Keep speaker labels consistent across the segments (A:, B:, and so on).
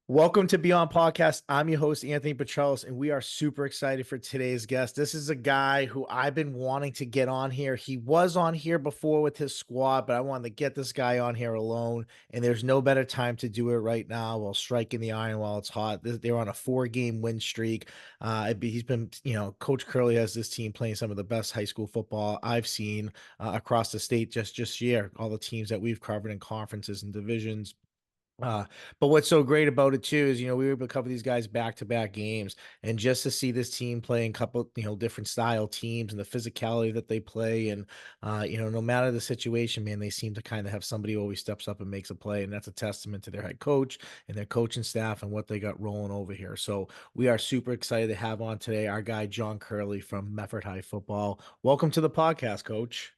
A: Welcome to Beyond Podcast. I'm your host, Anthony Petros, and we are super excited for today's guest. This is a guy who I've been wanting to get on here. He was on here before with his squad, but I wanted to get this guy on here alone, and there's no better time to do it right now while striking the iron while it's hot. They're on a 4-game win streak. He's been, Coach Curley has this team playing some of the best high school football I've seen across the state just year. All the teams that we've covered in conferences and divisions. Uh, but what's so great about it too is, we were able to cover these guys back-to-back games, and just to see this team playing a couple, different style teams and the physicality that they play, and no matter the situation, man, they seem to kind of have somebody who always steps up and makes a play, and that's a testament to their head coach and their coaching staff and what they got rolling over here. So we are super excited to have on today our guy John Curley from Medford High Football. Welcome to the podcast, Coach.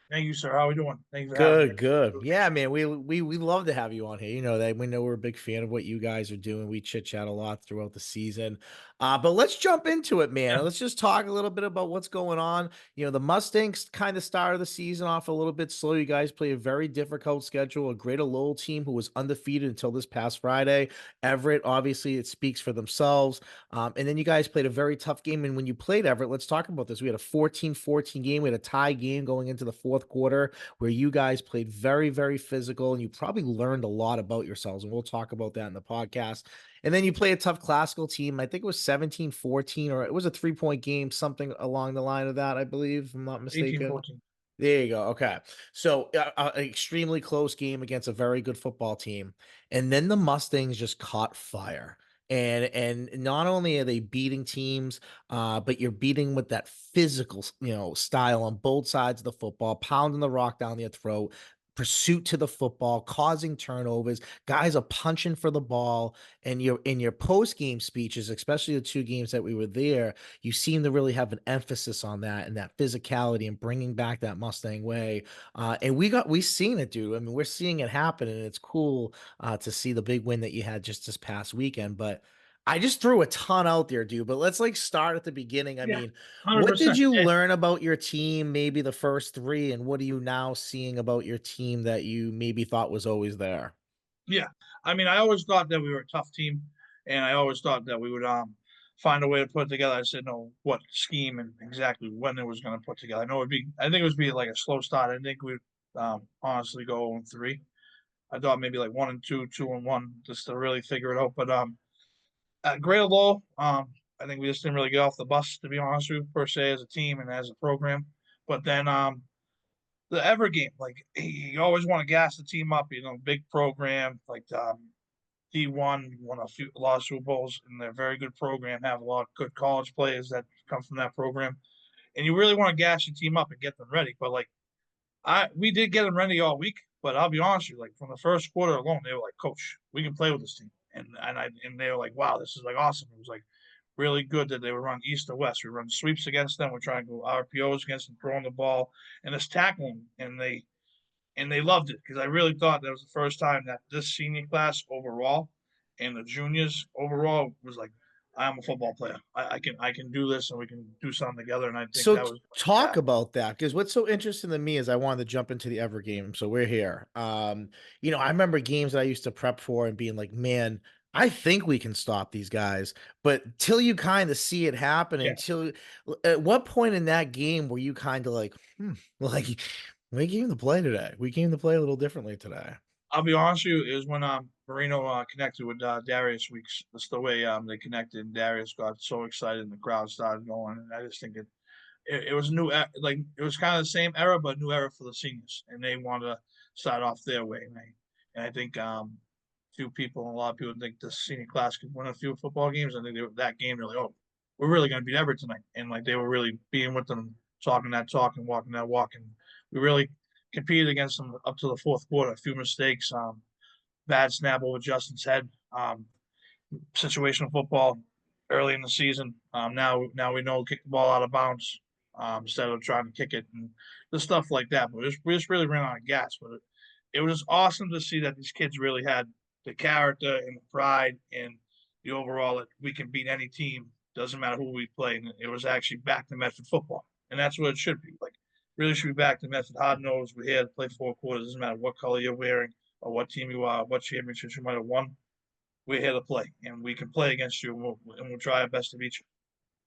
B: Thank you, sir. How are we doing? Thank you for having me.
A: Good, good. Yeah, man, we love to have you on here. You know that we know we're a big fan of what you guys are doing. We chit chat a lot throughout the season. But let's jump into it, man.
B: Yeah,
A: Let's just talk a little bit about what's going on. The Mustangs kind of started the season off a little bit slow. You guys play a very difficult schedule. A Greater Lowell team who was undefeated until this past Friday. Everett, obviously, it speaks for themselves. And then you guys played a very tough game. And when you played Everett, let's talk about this. We had a 14-14 game. We had a tie game going into the fourth quarter where you guys played very, very physical, and you probably learned a lot about yourselves. And we'll talk about that in the podcast. And then you play a tough classical team. I think it was 17-14, or it was a 3-point game, something along the line of that, I believe, if I'm not
B: 18,
A: mistaken.
B: 14.
A: There you go. Okay. So, an extremely close game against a very good football team. And then the Mustangs just caught fire. And not only are they beating teams, but you're beating with that physical, style on both sides of the football, pounding the rock down their throat, pursuit to the football, causing turnovers. Guys are punching for the ball. And in your post-game speeches, especially the 2 games that we were there, you seem to really have an emphasis on that and that physicality and bringing back that Mustang way. And we seen it, dude. I mean, we're seeing it happen, and it's cool to see the big win that you had just this past weekend. But I just threw a ton out there, dude. But let's like start at the beginning. I
B: Yeah,
A: mean, what did
B: 100%.
A: you
B: Yeah,
A: learn about your team, maybe the first three, and what are you now seeing about your team that you maybe thought was always there?
B: yeah. I mean, I always thought that we were a tough team, and I always thought that we would find a way to put it together. I said no, what scheme and exactly when it was going to put together. I think it was be like a slow start. I didn't think we'd honestly go 0-3. I thought maybe like 1-2, 2-1, just to really figure it out. But at Greater Low, I think we just didn't really get off the bus, to be honest with you, per se, as a team and as a program. But then the ever game. Like you always want to gas the team up, big program like D1 won a lot of Super Bowls, and they're a very good program. Have a lot of good college players that come from that program, and you really want to gas your team up and get them ready. But like we did get them ready all week, but I'll be honest with you, like from the first quarter alone, they were like, "Coach, we can play with this team," and they were like, "Wow, this is like awesome." It was like really good that they would run east or west. We run sweeps against them. We're trying to go RPOs against them, throwing the ball, and it's tackling. And they loved it because I really thought that was the first time that this senior class overall and the juniors overall was like, I'm a football player. I can do this and we can do something together. And I think
A: So
B: that was
A: talk
B: that.
A: about that, because what's so interesting to me is I wanted to jump into the ever game. So we're here. I remember games that I used to prep for and being like, man, I think we can stop these guys. But till you kind of see it happen,
B: Yeah.
A: until at what point in that game were you kind of like, like we came to play today? We came to play a little differently today.
B: I'll be honest with you, it was when Marino connected with Darius Weeks. That's the way they connected. And Darius got so excited and the crowd started going. And I just think it was new, like it was kind of the same era, but new era for the seniors, and they wanted to start off their way. And I think few people, a lot of people think the senior class could win a few football games. I think that game really, oh, we're really going to beat Everett tonight, and like they were really being with them, talking that talk and walking that walk, and we really competed against them up to the fourth quarter. A few mistakes, bad snap over Justin's head, situational football early in the season. Now we know kick the ball out of bounds instead of trying to kick it and the stuff like that. But we just really ran out of gas. But it was awesome to see that these kids really had the character and the pride and the overall that we can beat any team. Doesn't matter who we play. And it was actually back to Medford football, and that's what it should be. Like really should be back to Medford hard nosed. We're here to play 4 quarters. Doesn't matter what color you're wearing or what team you are, what championships you might have won. we're here to play, and we can play against you, and we'll try our best to beat you.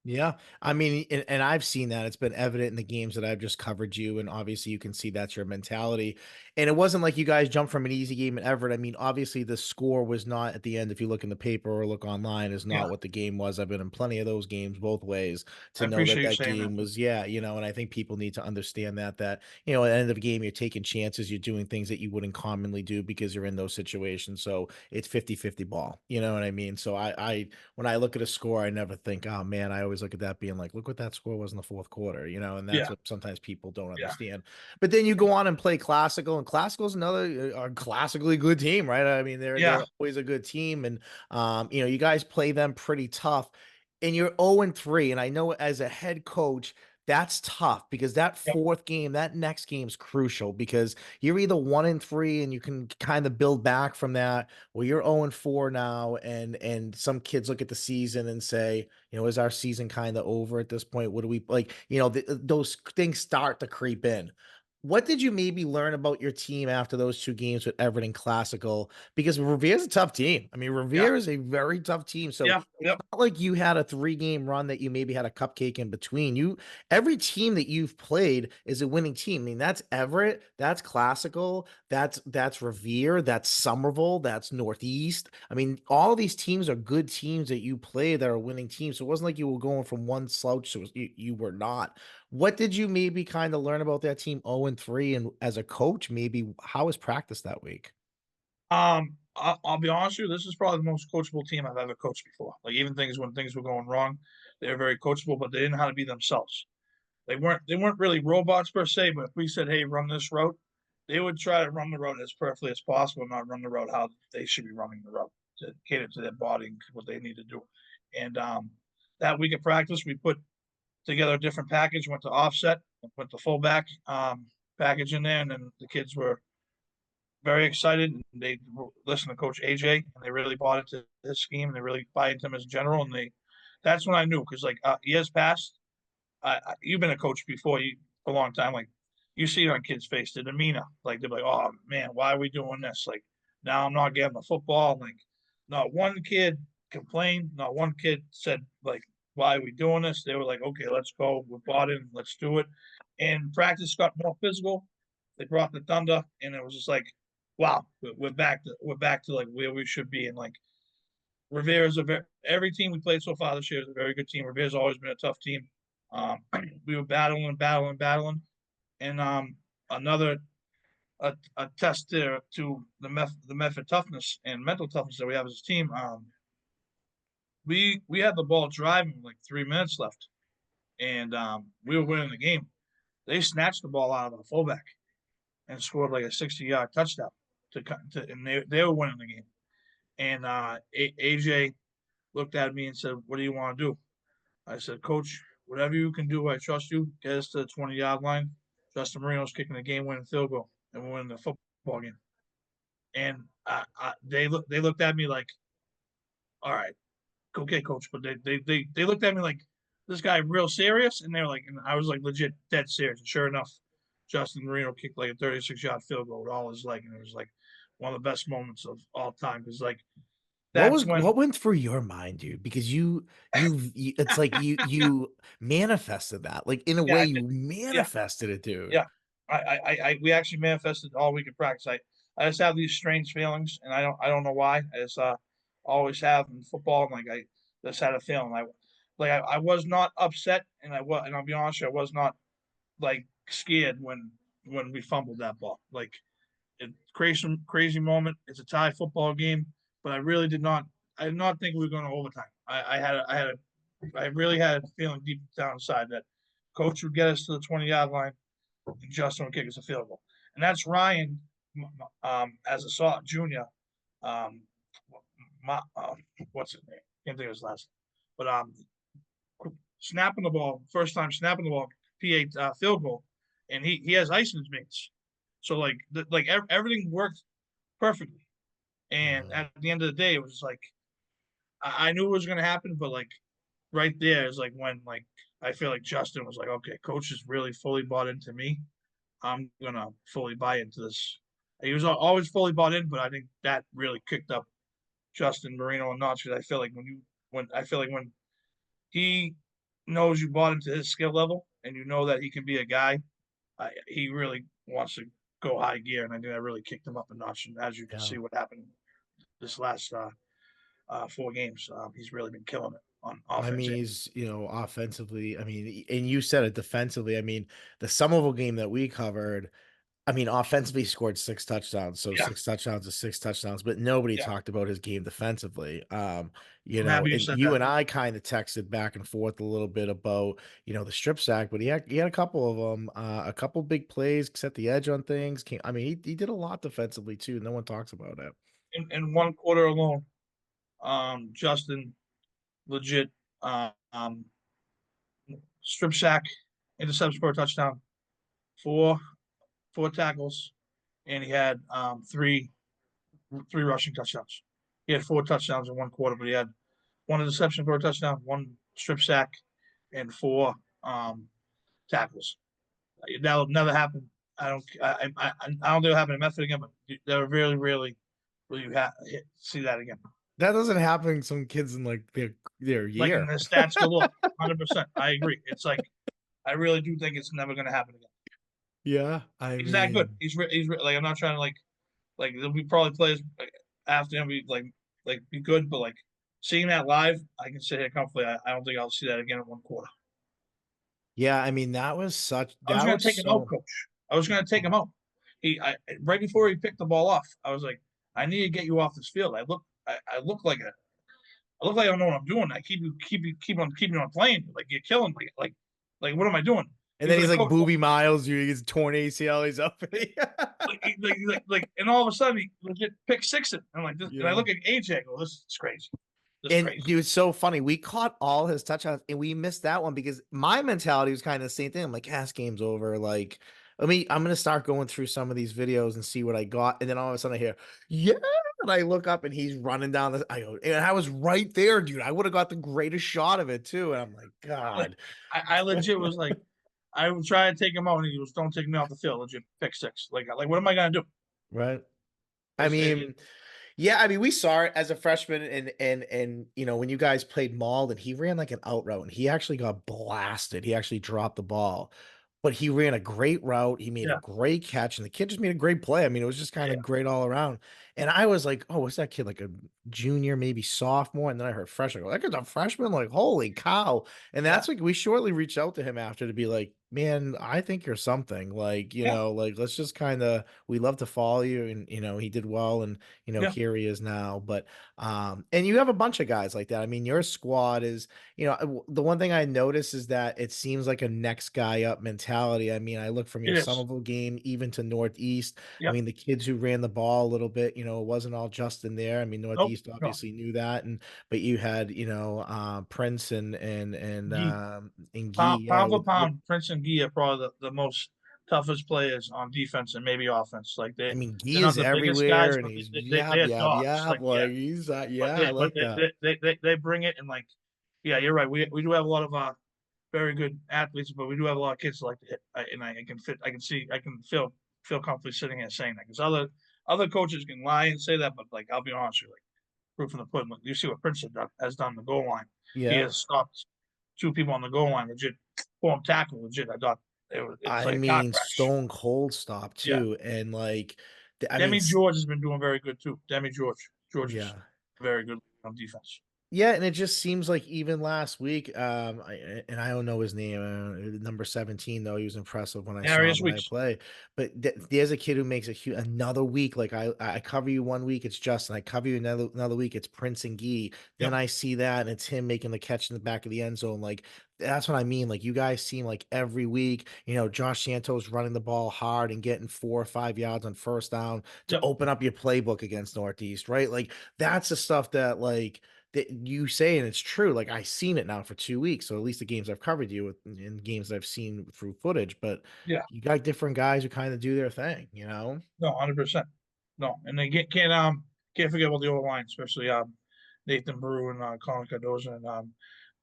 A: Yeah. I mean, and I've seen that. It's been evident in the games that I've just covered you. And obviously you can see that's your mentality. And it wasn't like you guys jumped from an easy game at Everett. I mean, obviously the score was not at the end, if you look in the paper or look online, is
B: Yeah,
A: not what the game was. I've been in plenty of those games both ways
B: I
A: to know that
B: appreciate you
A: that
B: saying that.
A: game was, yeah, and I think people need to understand that, at the end of the game, you're taking chances, you're doing things that you wouldn't commonly do because you're in those situations. So it's 50-50 ball. You know what I mean? So I when I look at a score, I never think, oh man, I always look at that being like, look what that score was in the fourth quarter, and that's
B: Yeah,
A: what sometimes people don't
B: yeah,
A: understand. But then you go on and play classical, and classical is another classically good team, right? I mean, they're
B: yeah,
A: they're always a good team, and you guys play them pretty tough, and you're 0-3. And I know as a head coach, that's tough because that
B: yep,
A: fourth game, that next game is crucial because you're either 1-3 and you can kind of build back from that, well, you're 0-4 now, and some kids look at the season and say, is our season kind of over at this point? What do we like? Those things start to creep in. What did you maybe learn about your team after those two games with Everett and Classical? Because Revere's a tough team. I mean,
B: yeah,
A: Revere is a very tough team. So
B: yeah,
A: it's
B: yep.
A: not like you had a 3-game run that you maybe had a cupcake in between. Every team that you've played is a winning team. I mean, that's Everett, that's Classical, that's Revere, that's Somerville, that's Northeast. I mean, all these teams are good teams that you play that are winning teams. So it wasn't like you were going from one slouch to you were not. What did you maybe kind of learn about that team 0-3? And as a coach, maybe how was practice that week?
B: I'll be honest with you. This is probably the most coachable team I've ever coached before. Like even things when things were going wrong, they were very coachable, but they didn't know how to be themselves. They weren't really robots per se, but if we said, "Hey, run this route," they would try to run the route as perfectly as possible, not run the route how they should be running the route to cater to their body and what they need to do. And that week of practice, we put together a different package, went to offset, and put the fullback package in there, and then the kids were very excited. And they listened to Coach AJ, and they really bought into his scheme, and they really buy into him as a general. And that's when I knew because like years past, you've been a coach before you a long time. Like you see it on kids' face, the demeanor. Like they're like, "Oh man, why are we doing this?" Like now I'm not getting the football. Like not one kid complained. Not one kid said like, "Why are we doing this?" They were like, "Okay, let's go. We're bought in. Let's do it." And practice got more physical. They brought the thunder, and it was just like, "Wow, we're back to like where we should be." And like Revere is every team we played so far this year is a very good team. Revere's always been a tough team. Um, we were battling, and another a test there to the Medford toughness and mental toughness that we have as a team. We had the ball driving with like 3 minutes left, and we were winning the game. They snatched the ball out of the fullback and scored like a 60-yard touchdown and they were winning the game. And AJ looked at me and said, "What do you want to do?" I said, "Coach, whatever you can do, I trust you. Get us to the 20-yard line. Justin Marino's kicking the game-winning field goal, and we're winning the football game." And they looked at me like, "All right, okay, coach." But they looked at me like, "This guy real serious?" And they were like, and I was like legit dead serious. And sure enough, Justin Marino kicked like a 36-yard field goal with all his leg, and it was like one of the best moments of all time because like that's when
A: What went through your mind, dude? Because it's like you manifested that. Like in a
B: yeah
A: way,
B: I did.
A: you
B: Yeah.
A: manifested it, dude.
B: Yeah, we actually manifested all week in practice. I just have these strange feelings, and I don't know why. I just always have in football. And like I just had a feeling. I was not upset, and I'll be honest, I was not like scared when we fumbled that ball. Like it crazy moment. It's a tie football game, but I did not think we were going to overtime. I really had a feeling deep down inside that coach would get us to the 20-yard line and Justin would kick us a field goal. And that's Ryan, as a soft junior. Um, my, what's his name? Can't think of his last name. But snapping the ball, first time snapping the ball, P8 field goal, and he has ice in his mates. So everything worked perfectly. And
A: Mhm.
B: at the end of the day, it was like I knew it was going to happen, but like right there is like when like I feel like Justin was like, okay, coach is really fully bought into me. I'm gonna fully buy into this. He was always fully bought in, but I think that really kicked up Justin Marino a notch because I feel like when he knows you bought into his skill level and you know that he can be a guy, he really wants to go high gear, and I think that really kicked him up a notch. And as you can
A: Yeah.
B: see, what happened this last 4 games, he's really been killing it on
A: I
B: offense.
A: mean, he's, offensively, I mean, and you said it defensively. I mean, the Somerville game that we covered, I mean, offensively, he scored 6 touchdowns, so
B: Yeah,
A: 6 touchdowns is 6 touchdowns, but nobody
B: yeah.
A: talked about his game defensively.
B: I'm happy you
A: And
B: said
A: you
B: that.
A: and I kinda texted back and forth a little bit about, the strip sack, but he had a couple of them, a couple big plays, set the edge on things, I mean, he did a lot defensively too, no one talks about it.
B: In 1 quarter alone, Justin legit strip sack, interception for a touchdown, four four tackles, and he had three rushing touchdowns. He had 4 touchdowns in 1 quarter, but he had one interception for a touchdown, one strip sack, and four tackles. That'll never happen. I don't think it'll happen in Medford again, but they're really, really, really see that again.
A: That doesn't happen to some kids in, like, their
B: Like in
A: year.
B: the stats galore. 100%. I agree. It's like I really do think it's never going to happen again.
A: Yeah, I
B: He's that good.
A: mean,
B: Like I'm not trying to like there'll be probably players like, after him be like be good, but like seeing that live, I can sit here comfortably. I don't think I'll see that again in 1 quarter.
A: yeah, I mean,
B: I was
A: that
B: going to
A: was
B: take him out,
A: so
B: coach. I was going to take him out. Right before he picked the ball off, I was like, I need to get you off this field. I look like I look like I don't know what I'm doing. I keep on playing. Like you're killing me. Like what am I doing?
A: and
B: He was
A: then he's
B: like,
A: like
B: coach,
A: Booby Miles, he's torn ACL, he's up.
B: and all of a sudden he legit pick six it. I'm like, this, and I
A: Yeah.
B: look at AJ, I go, this is crazy. This is
A: And
B: crazy.
A: dude, it's so funny. We caught all his touchdowns and we missed that one because my mentality was kind of the same thing. I'm like, "Ah, this game's over. Like, I'm gonna start going through some of these videos and see what I got." And then all of a sudden I hear, yeah. And I look up and he's running down the I go, and I was right there, dude. I would have got the greatest shot of it too. And I'm like,
B: Like
A: God.
B: I legit was like, I would try to take him out, and he was, don't take me off the field. Legit pick six. Like what am I gonna do?
A: Right. I
B: It's, it
A: mean, yeah, I mean, we saw it as a freshman, and when you guys played Mauled, and he ran like an out route, and he actually got blasted. He actually dropped the ball, but he ran a great route. He made a
B: yeah,
A: great catch, and the kid just made a great play. I mean, it was just kind
B: yeah,
A: of great all around. And I was like, "Oh, what's that kid like a junior, maybe sophomore?" And then I heard freshman. I go, that kid's a freshman. Like, holy cow! And
B: yeah,
A: that's like we shortly reached out to him after to be like, "Man, I think you're something. Like,
B: yeah,
A: like let's just kind of we love to follow you." And he did well, and
B: yeah.
A: here he is now. But and you have a bunch of guys like that. I mean, your squad is, the one thing I notice is that it seems like a next guy up mentality. I mean, I look from your
B: It is.
A: Somerville game even to Northeast. I
B: Yep.
A: mean, the kids who ran the ball a little bit, it wasn't all Justin there. I mean,
B: Nope.
A: Northeast
B: No.
A: obviously knew that, and but you had, Prince
B: Gee,
A: and Gee, yeah,
B: pound for
A: with
B: pound, Prince and Gia are probably the most toughest players on defense and maybe offense. Like
A: I mean,
B: they're
A: Gee
B: not
A: is
B: the biggest guys,
A: everywhere, and
B: but
A: he's
B: they
A: yap,
B: are
A: yap,
B: dogs.
A: yap.
B: Like yeah,
A: Like he's
B: but
A: yeah, I like that.
B: they bring it, and like yeah, you're right. We do have a lot of very good athletes, but we do have a lot of kids that like to hit. And I can fit. I can see. I can feel comfortably sitting here saying that because other coaches can lie and say that, but like I'll be honest with you, like proof in the pudding. Like, you see what Prince has done on the goal line. He
A: Yeah.
B: has stopped 2 people on the goal line, legit form tackle, legit. I thought it was
A: I
B: like a car
A: mean,
B: crash.
A: Stone Cold stop
B: Yeah,
A: too, and like, I mean,
B: Demi George has been doing very good too. George is
A: yeah,
B: very good on defense.
A: yeah, and it just seems like even last week, and I don't know his name, number 17 though. He was impressive when I saw him
B: Darius
A: when I
B: Weeks.
A: play. But there's a kid who makes another week. Like I cover you one week, it's Justin. I cover you another week, it's Prince and Gee. Then
B: Yep,
A: I see that, and it's him making the catch in the back of the end zone. Like that's what I mean. Like you guys seem like every week, Josh Santos running the ball hard and getting 4 or 5 yards on first down to
B: yep,
A: open up your playbook against Northeast, right? Like that's the stuff that like that you say, and it's true. Like I seen it now for 2 weeks, so at least the games I've covered you with, in games that I've seen through footage. But
B: yeah.
A: you got different guys who kind of do their thing, you know.
B: No, 100%. No, and they can't forget about the old line, especially Nathan Brew and Colin Cardoza and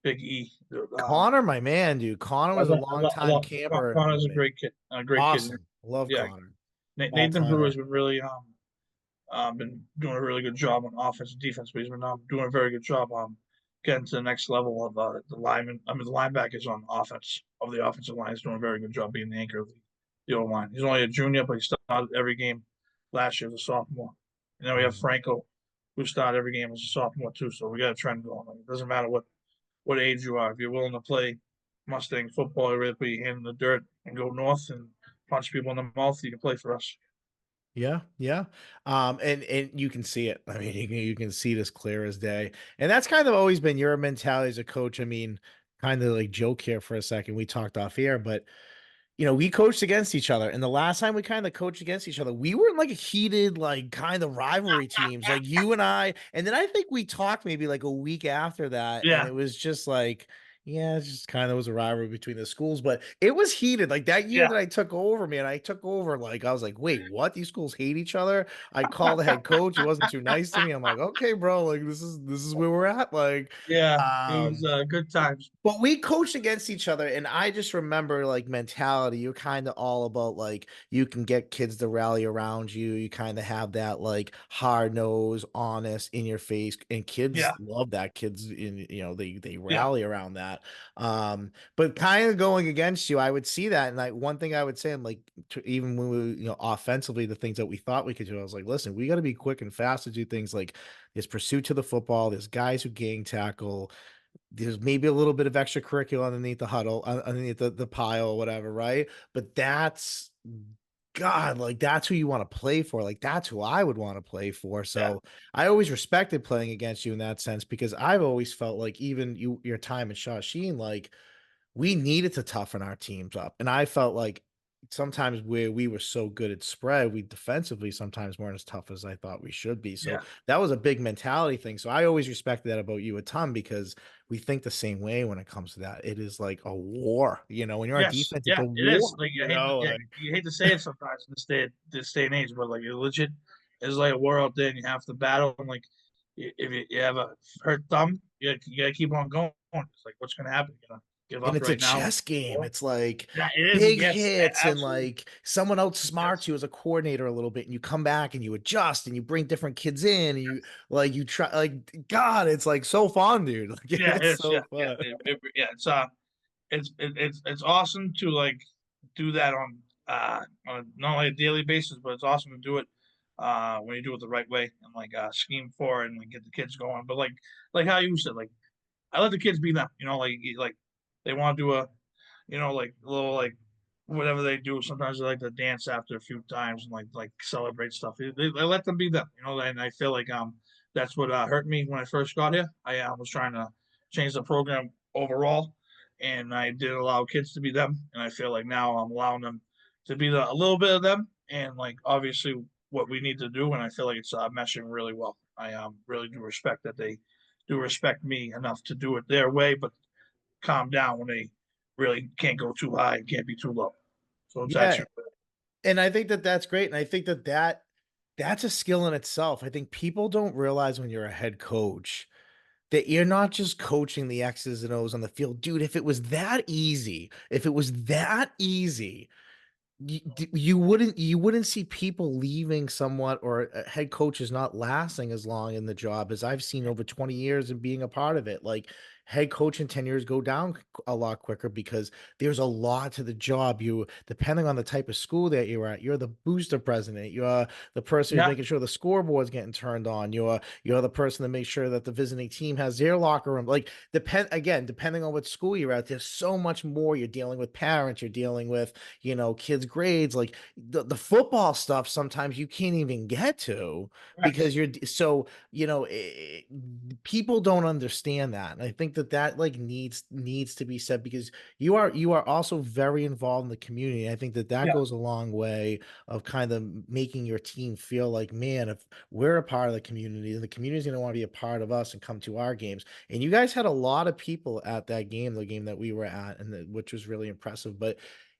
B: Big E.
A: Connor, my man, dude. Connor was a long
B: I
A: time
B: love
A: camper,
B: Connor's
A: and
B: a great kid.
A: awesome. Love
B: Yeah,
A: Connor, all
B: Nathan Brew has
A: timer.
B: been really Been doing a really good job on offense and defense, but he's been doing a very good job getting to the next level of the lineman. I mean, the linebackers on offense of the offensive line is doing a very good job being the anchor of the O line. He's only a junior, but he started every game last year as a sophomore. And then we have
A: Mhm.
B: Franco, who started every game as a sophomore too. So we got a trend going. Like, it doesn't matter what age you are. If you're willing to play Mustang football, you really put your hand in the dirt and go north and punch people in the mouth, you can play for us.
A: Yeah, yeah. And you can see it. I mean, you can see it as clear as day. And that's kind of always been your mentality as a coach. I mean, kind of like joke here for a second. We talked off here, but we coached against each other. And the last time we kind of coached against each other, we were in like a heated, like kind of rivalry teams, like you and I. And then I think we talked maybe like a week after that. And
B: Yeah,
A: it was just like, yeah, it just kind of was a rivalry between the schools, but it was heated. Like that year
B: yeah,
A: that I took over, man, I took over. Like, I was like, wait, what? These schools hate each other. I called the head coach. He wasn't too nice to me. I'm like, okay, bro, like this is where we're at. Like,
B: yeah. It was
A: um,
B: good times.
A: but we coached against each other, and I just remember like mentality. You're kind of all about like you can get kids to rally around you. You kind of have that like hard nose, honest, in your face, and kids
B: Yeah,
A: love that. Kids in they
B: yeah,
A: rally around that. But kind of going against you, I would see that, and like one thing I would say, and like even when we offensively, the things that we thought we could do, I was like, listen, we got to be quick and fast to do things like there's pursuit to the football. There's guys who gang tackle, there's maybe a little bit of extracurricular underneath the huddle, underneath the pile or whatever, right? But that's God, like that's who you want to play for. Like that's who I would want to play for.
B: yeah,
A: So I always respected playing against you in that sense because I've always felt like even your time at Shawsheen, like we needed to toughen our teams up. And I felt like sometimes where we were so good at spread, we defensively sometimes weren't as tough as I thought we should be. So
B: yeah.
A: that was a big mentality thing. So I always respected that about you a ton because we think the same way when it comes to that. It is like a war, when you're on
B: Yes,
A: defense, it's
B: yeah,
A: a
B: it is.
A: war,
B: Like
A: like
B: you hate to say it sometimes in this day and age, but like it legit is like a war out there, and you have to battle. And like if you have a hurt thumb, you gotta keep on going. It's like what's gonna happen? You know, give
A: and
B: up
A: it's a
B: right now.
A: chess game. It's like
B: Yeah, it is.
A: big
B: Yes,
A: hits and
B: absolutely.
A: like someone outsmarts
B: Yes,
A: you as a coordinator a little bit and you come back and you adjust and you bring different kids in and you
B: yes.
A: like you try like God, it's like so fun, dude. Like
B: Yeah, it
A: it's
B: is. Yeah,
A: so
B: yeah,
A: fun.
B: yeah. It's awesome to like do that on not only a daily basis, but it's awesome to do it when you do it the right way and like scheme for it and like get the kids going. But like how you said, like I let the kids be them. You know, like they want to do a like a little like whatever they do. Sometimes they like to dance after a few times and like celebrate stuff. They let them be them, and I feel like that's what hurt me when I first got here. I was trying to change the program overall, and I did allow kids to be them, and I feel like now I'm allowing them to be a little bit of them, and like obviously what we need to do, and I feel like it's meshing really well. I really do respect that they do respect me enough to do it their way, but calm down when they really can't go too high, can't be too low. So it's
A: Yeah,
B: actually
A: and I think that that's great, and I think that that's a skill in itself. I think people don't realize when you're a head coach that you're not just coaching the X's and O's on the field. Dude, if it was that easy, you wouldn't see people leaving somewhat or head coaches not lasting as long in the job as I've seen over 20 years and being a part of it. Like head coaching tenures go down a lot quicker because there's a lot to the job. You depending on the type of school that you're at, you're the booster president, you're the person who's
B: yeah,
A: making sure the scoreboard's getting turned on, you're the person that makes sure that the visiting team has their locker room. Like depending on what school you're at, there's so much more. You're dealing with parents, you're dealing with kids grades, like the football stuff sometimes you can't even get to
B: correct.
A: because you're so people don't understand that, and I think that like needs to be said because you are also very involved in the community. I think that
B: Yeah,
A: goes a long way of kind of making your team feel like, man, if we're a part of the community, the community's going to want to be a part of us and come to our games. And you guys had a lot of people at that game, the game that we were at, and which was really impressive. But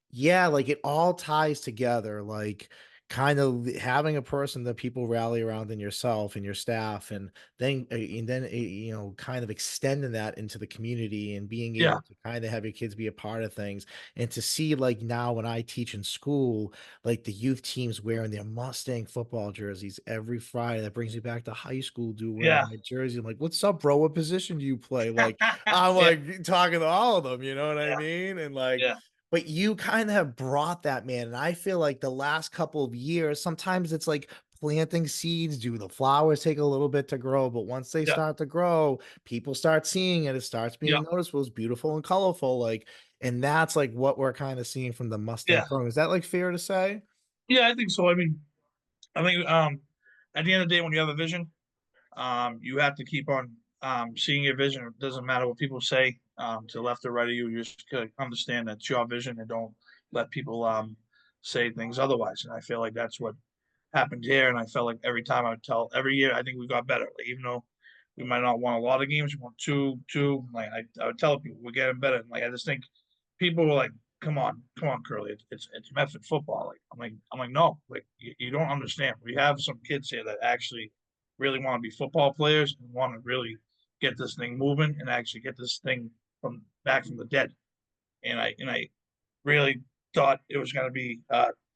A: yeah, like it all ties together. Like kind of having a person that people rally around in yourself and your staff, and then you know, kind of extending that into the community and being
B: Yeah,
A: able to kind of have your kids be a part of things, and to see like now when I teach in school, like the youth teams wearing their Mustang football jerseys every Friday. That brings me back to high school, dude, wearing
B: yeah,
A: my jersey. I'm like, what's up, bro? What position do you play? Like, I'm
B: yeah,
A: like talking to all of them, you know what I
B: yeah,
A: mean? And like,
B: yeah,
A: but you kind of have brought that, man. And I feel like the last couple of years, sometimes it's like planting seeds. Do the flowers take a little bit to grow? But once they
B: yeah,
A: start to grow, people start seeing it. It starts
B: yeah,
A: being noticeable. It's beautiful and colorful. Like, and that's like what we're kind of seeing from the Mustang
B: yeah,
A: program. Is that like fair to say?
B: yeah. I think so. I mean, I think at the end of the day, when you have a vision, you have to keep on seeing your vision. It doesn't matter what people say to left or right of you. You just gotta understand that's your vision and don't let people say things otherwise. And I feel like that's what happened here. And I felt like every time I would tell, every year, I think we got better. Like, even though we might not won a lot of games, we won two. Like I would tell people, we're getting better. And like I just think people were like, come on, Curly, it's Medford football. Like I'm like, no, like you don't understand. We have some kids here that actually really want to be football players and want to really get this thing moving and actually get this thing from back from the dead. And I really thought it was going to be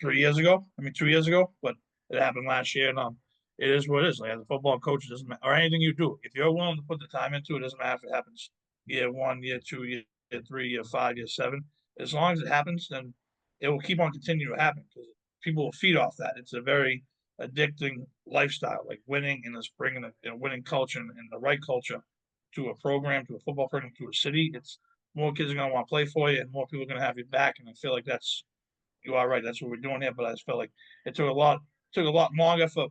B: 3 years ago. I mean, 2 years ago, but it happened last year. And it is what it is. Like as a football coach, it doesn't matter, or anything you do. If you're willing to put the time into it, it doesn't matter if it happens year one, year two, year three, year five, year seven. As long as it happens, then it will keep on continuing to happen because people will feed off that. It's a very addicting lifestyle, like winning and it's bringing a winning culture and the right culture to a program, to a football program, to a city. It's more kids are going to want to play for you and more people are going to have you back. And I feel like you are right. That's what we're doing here. But I just felt like it took a lot longer for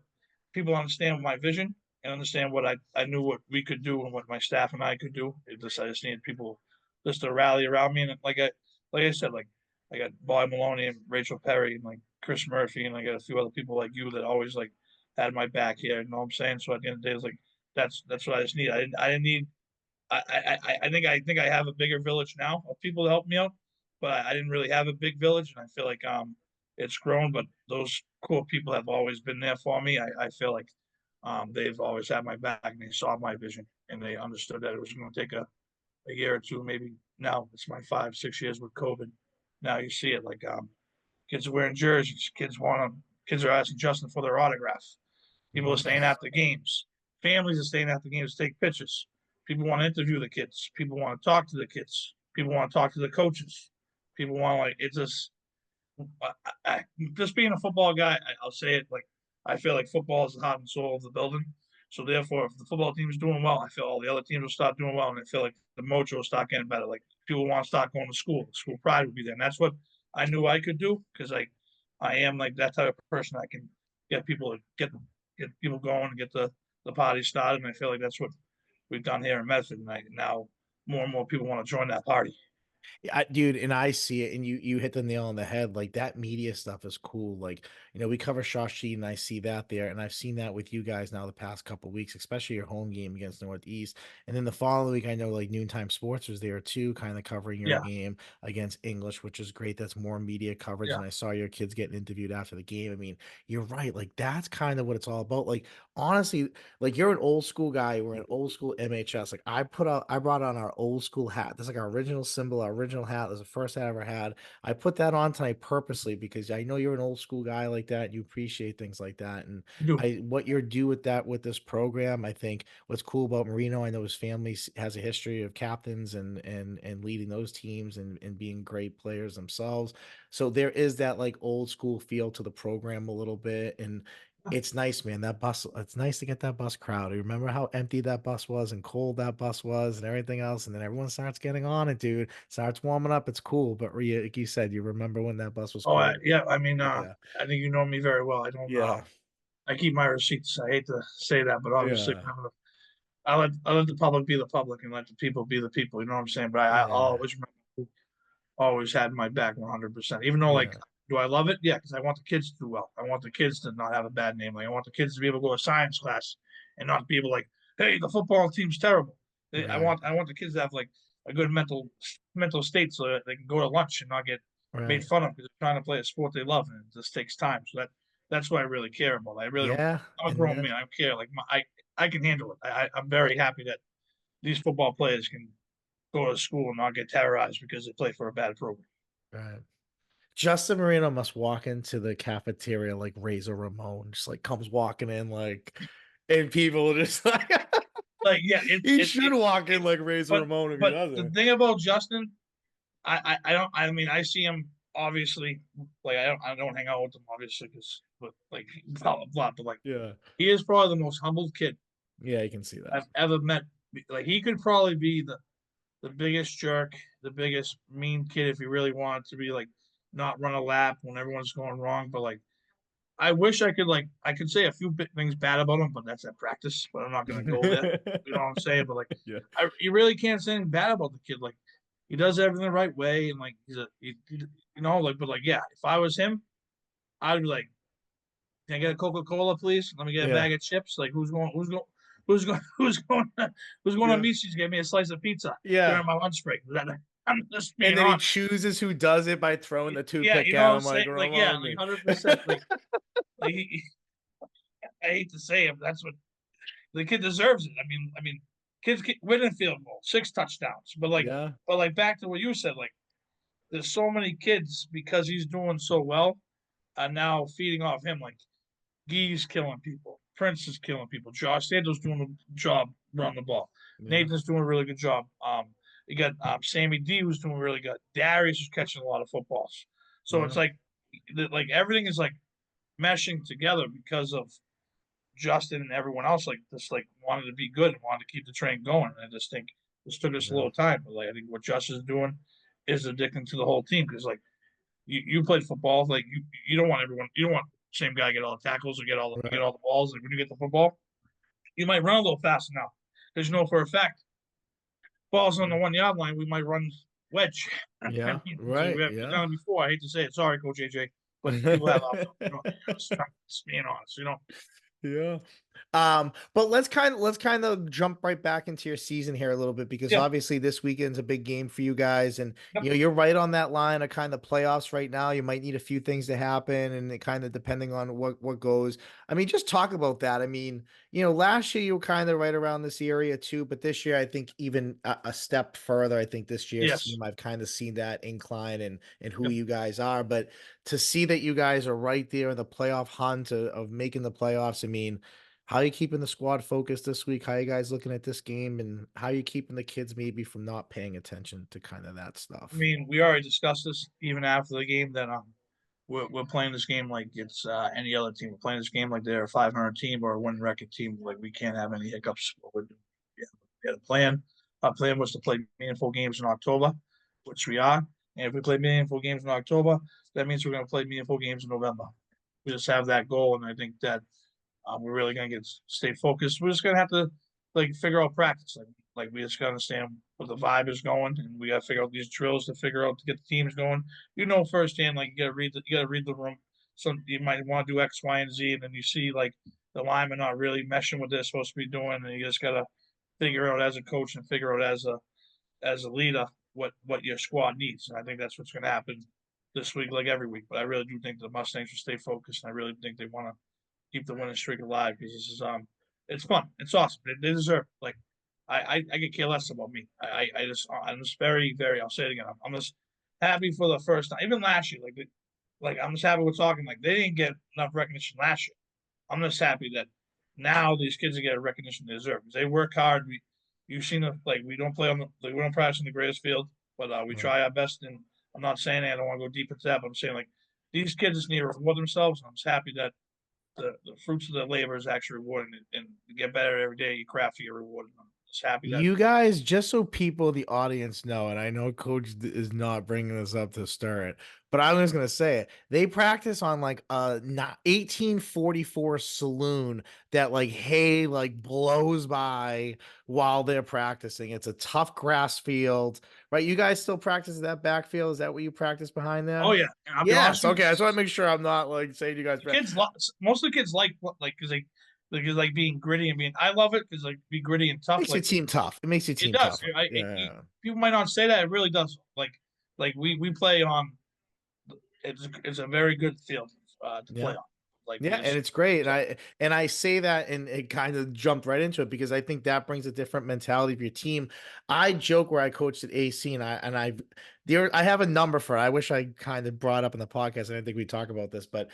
B: people to understand my vision and understand what I knew what we could do and what my staff and I could do. I just needed people just to rally around me. And like I said, like I got Bob Maloney and Rachel Perry and like Chris Murphy and I got a few other people like you that always like had my back here. You know what I'm saying? So at the end of the day, it's like that's what I just need. I didn't need I think I have a bigger village now of people to help me out, but I didn't really have a big village, and I feel like it's grown. But those core people have always been there for me. I feel like they've always had my back, and they saw my vision, and they understood that it was going to take a year or two, maybe. Now it's my 5 6 years with COVID. Now you see it like kids are wearing jerseys, kids are asking Justin for their autograph. People are
A: Mhm.
B: staying after games. Families are staying after games to take pictures. People want to interview the kids. People want to talk to the kids. People want to talk to the coaches. People want to like it's just being a football guy. I'll say it like I feel like football is the heart and soul of the building. So therefore, if the football team is doing well, I feel all the other teams will start doing well, and I feel like the mojo will start getting better. Like people want to start going to school. School pride will be there, and that's what I knew I could do because I am like that type of person. I can get people to get people going and get the party started, and I feel like that's what we've done here in Medford. And now more and more people want to join that party.
A: Yeah, dude, and I see it, and you hit the nail on the head. Like that media stuff is cool. Like, you know, we cover Shaw Sheet, and I see that there, and I've seen that with you guys now the past couple weeks, especially your home game against Northeast. And then the following week, I know like Noontime Sports was there too, kind of covering your
B: Yeah,
A: game against English, which is great. That's more media coverage.
B: yeah,
A: And I saw your kids getting interviewed after the game. I mean, you're right. Like that's kind of what it's all about. Like honestly, like you're an old school guy. We're an old school MHS. Like I brought on our old school hat. That's like our original symbol, our original hat. That's the first hat I ever had. I put that on tonight purposely because I know you're an old school guy like that. You appreciate things like that. And
B: you do.
A: what you're do with that with this program, I think what's cool about Marino, I know his family has a history of captains and leading those teams and being great players themselves. So there is that like old school feel to the program a little bit. And it's nice, man. That bus, it's nice to get that bus crowd. You remember how empty that bus was and cold that bus was and everything else. And then everyone starts getting on it, dude. Starts warming up. It's cool. But like you said, you remember when that bus was
B: Oh,
A: cold.
B: yeah. I mean,
A: Yeah.
B: I think you know me very well. I don't.
A: Yeah.
B: I keep my receipts. I hate to say that, but obviously,
A: Yeah.
B: I let the public be the public and let the people be the people. You know what I'm saying? But I'll
A: Yeah.
B: always remember who always had my back 100%. Even though, like,
A: Yeah.
B: do I love it? Yeah, because I want the kids to do well. I want the kids to not have a bad name. Like, I want the kids to be able to go to science class and not be able like, hey, the football team's terrible.
A: Right.
B: I want the kids to have like a good mental state so that they can go to lunch and not get made
A: Right.
B: fun of because they're trying to play a sport they love and it just takes time. So That's what I really care about. I really don't.
A: Yeah,
B: I'm a
A: and
B: grown man. I don't care. Like I can handle it. I'm very happy that these football players can go to school and not get terrorized because they play for a bad program.
A: right. Justin Marino must walk into the cafeteria like Razor Ramon, just like comes walking in like, and people just like
B: Like, yeah,
A: he should walk in like Razor
B: but
A: Ramon if he
B: but the
A: doesn't.
B: thing about Justin, I don't. I mean, I see him obviously. Like, I don't hang out with him obviously because, but like blah blah blah. But like,
A: Yeah,
B: he is probably the most humbled kid
A: yeah, you can see that.
B: I've ever met. Like, he could probably be the biggest jerk, the biggest mean kid if he really wanted to be like not run a lap when everyone's going wrong. But like, I wish I could say a few things bad about him, but that's at practice. But I'm not gonna go there. You know what I'm saying? But like,
A: Yeah,
B: you really can't say anything bad about the kid. Like, he does everything the right way, and like you know, like, but like, yeah, if I was him, I'd be like, can I get a Coca-Cola, please? Let me get a
A: yeah,
B: bag of chips. Like, who's going, who's going on
A: yeah,
B: Macy's to get me a slice of pizza
A: yeah.
B: during my lunch break? I'm just
A: And
B: being
A: then he
B: honest.
A: chooses who does it by throwing the
B: Yeah,
A: toothpick
B: you know
A: at
B: what I'm
A: him like
B: saying? Like, yeah,
A: Ramon.
B: like 100%. Like I hate to say it, but that's what the kid deserves it. Kids winning field goal, 6 touchdowns.
A: Yeah,
B: But like back to what you said, like there's so many kids because he's doing so well, are now feeding off him. Like Gee's killing people, Prince is killing people, Josh Santos doing a job running the ball,
A: yeah,
B: Nathan's doing a really good job. You got Sammy D who's doing really good. Darius is catching a lot of footballs. So
A: yeah,
B: it's like everything is like meshing together because of Justin and everyone else like this like wanted to be good and wanted to keep the train going. And I just think this took us a
A: yeah.
B: little time, but like I think what Justin's doing is addicting to the whole team because like you played football, like you don't want everyone, you don't want the same guy get all the tackles or get
A: Right.
B: all the balls. Like when you get the football, you might run a little faster now because you know for a fact balls on the 1 yard line, we might run wedge. I
A: Yeah,
B: mean,
A: right.
B: we've
A: Yeah.
B: done it before. I hate to say it, sorry, Coach AJ, but people have options. You know, just being honest, you know.
A: Yeah. But let's kind of jump right back into your season here a little bit because
B: Yeah,
A: obviously this weekend's a big game for you guys, and
B: yep,
A: you're right on that line of kind of playoffs right now. You might need a few things to happen, and it kind of depending on what goes. I mean, just talk about that. I mean, last year you were kind of right around this area too, but this year I think even a step further. I think this year's
B: yes,
A: team I've kind of seen that incline and who
B: yep.
A: you guys are, but to see that you guys are right there in the playoff hunt of making the playoffs. I mean, how are you keeping the squad focused this week? How are you guys looking at this game, and how are you keeping the kids maybe from not paying attention to kind of that
B: I
A: stuff?
B: mean, we already discussed this even after the game that we're playing this game like it's any other team. We're playing this game like they're a 500 team or a win record team. Like we can't have any hiccups. What we're doing. Yeah, we had a plan. Our plan was to play meaningful games in October, which we are. And if we play meaningful games in October, that means we're going to play meaningful games in November. We just have that goal, and I think that we're really gonna stay focused. We're just gonna have to like figure out practice. Like we just gotta understand what the vibe is going, and we gotta figure out these drills to figure out to get the teams going. You know firsthand, like you gotta read the room. Some you might want to do X, Y, and Z, and then you see like the linemen not really meshing what they're supposed to be doing, and you just gotta figure out as a coach and figure out as a leader what your squad needs. And I think that's what's gonna happen this week, like every week. But I really do think the Mustangs will stay focused, and I really think they want to keep the winning streak alive because this is it's fun. It's awesome. They deserve it. Like I could care less about me. I'm just very I'll say it again. I'm just happy for the first time. Even last year, like I'm just happy we're talking. Like they didn't get enough recognition last year. I'm just happy that now these kids are getting recognition they deserve because they work hard. You've seen the like we don't play on the like, we don't practice in the greatest field, but we
A: Right.
B: try our best. And I'm not saying that I don't want to go deep into that, but I'm saying like these kids just need to reward themselves. And I'm just happy that the fruits of their labor is actually rewarding it, and you get better every day. You craft, you get rewarded. I'm just happy that
A: You guys, just so people, the audience know, and I know Coach is not bringing this up to stir it, but I was gonna say it. They practice on like a 1844 saloon that like hay like blows by while they're practicing. It's a tough grass field, right? You guys still practice that backfield? Is that what you practice behind
B: oh
A: there?
B: yeah, and I'll be honest
A: Yes.
B: with you,
A: Okay. I just want to make sure I'm not like saying you guys.
B: kids most of the kids like because like being gritty and being I love it because like be gritty and tough
A: Makes your
B: like
A: team tough. It makes your
B: it
A: team
B: does.
A: tougher. Yeah.
B: People might not say that it really does. Like we play on it's a very good field to play
A: Yeah.
B: on. Like we
A: Yeah, and
B: just
A: it's great. And I say that and it kind of jumped right into it because I think that brings a different mentality of your team. I joke where I coached at AC and I have a number for it. I wish I kind of brought up in the podcast. I didn't think we'd talk about this, but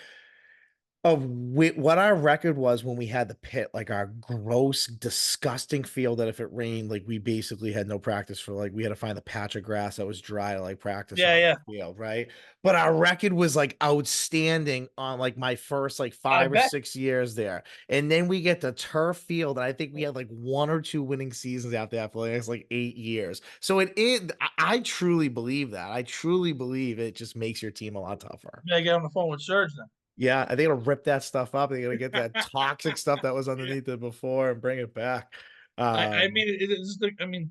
A: of what our record was when we had the pit, like our gross, disgusting field that if it rained, like we basically had no practice for like we had to find a patch of grass that was dry to like practice
B: yeah,
A: on
B: yeah.
A: the field, right? But our record was like outstanding on like my first like
B: I
A: 5 or 6 years there. And then we get to turf field, and I think we had like one or two winning seasons after that for the next like 8 years. So it is I truly believe that. I truly believe it just makes your team a lot tougher.
B: gotta get on the phone with Serge then.
A: Yeah, they gotta rip that stuff up. They gotta get that toxic stuff that was
B: Yeah.
A: underneath it before and bring it back.
B: I mean, it is the. I mean,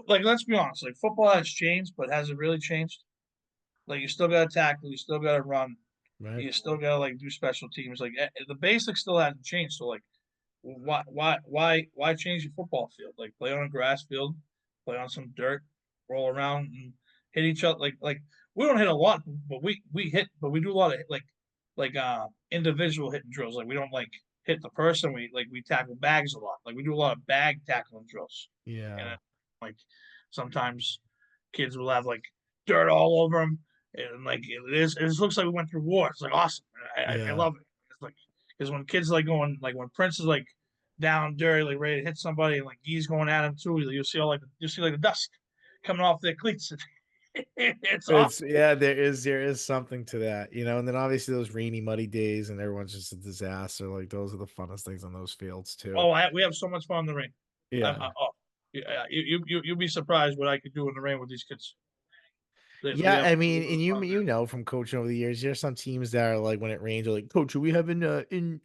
B: like let's be honest. Like football has changed, but has it really changed? Like you still got to tackle, you still got to run,
A: Right.
B: you still got to like do special teams. Like the basics still hasn't changed. So like, why change your football field? Like play on a grass field, play on some dirt, roll around and hit each other. Like we don't hit a lot, but we hit, but we do a lot of individual hitting drills. Like we don't like hit the person. We tackle bags a lot. Like we do a lot of bag tackling drills, and
A: Yeah.
B: like sometimes kids will have like dirt all over them, and like it looks like we went through war. It's like awesome. I
A: Yeah.
B: love it. It's like because when kids like going like when Prince is like down dirty, like ready to hit somebody, and like he's going at him too. You'll see all like you see like the dust coming off their cleats. It's
A: It's
B: awesome.
A: yeah, there is something to that, and then obviously those rainy, muddy days and everyone's just a disaster. Like those are the funnest things on those fields too.
B: Oh, we have so much fun in the rain.
A: Yeah.
B: Oh, yeah, you'll be surprised what I could do in the rain with these kids. We
A: Yeah,
B: have
A: I
B: a
A: mean,
B: little bit
A: and
B: of fun
A: you
B: there.
A: know from coaching over the years, there's some teams that are like when it rains, are like, Coach, are we having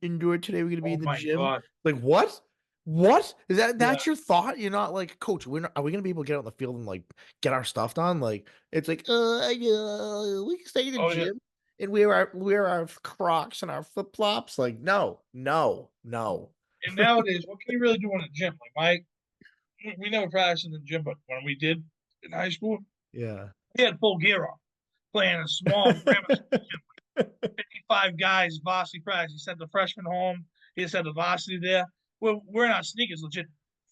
A: indoor today? We're gonna be
B: Oh
A: in the
B: my
A: gym.
B: god.
A: Like what? What is that?
B: Yeah.
A: That's your thought? You're not like, Coach. Are we gonna be able to get out on the field and like get our stuff done? Like it's like, yeah, we can stay in the
B: Oh yeah.
A: gym and wear our Crocs and our flip flops. Like no, no, no.
B: And nowadays, what can you really do in a gym? Like we never practiced in the gym, but when we did in high school,
A: Yeah.
B: we had full gear on, playing a small grammar school gym, 55 guys, varsity practice. He sent the freshmen home. He sent the varsity there. We're in our sneakers, legit,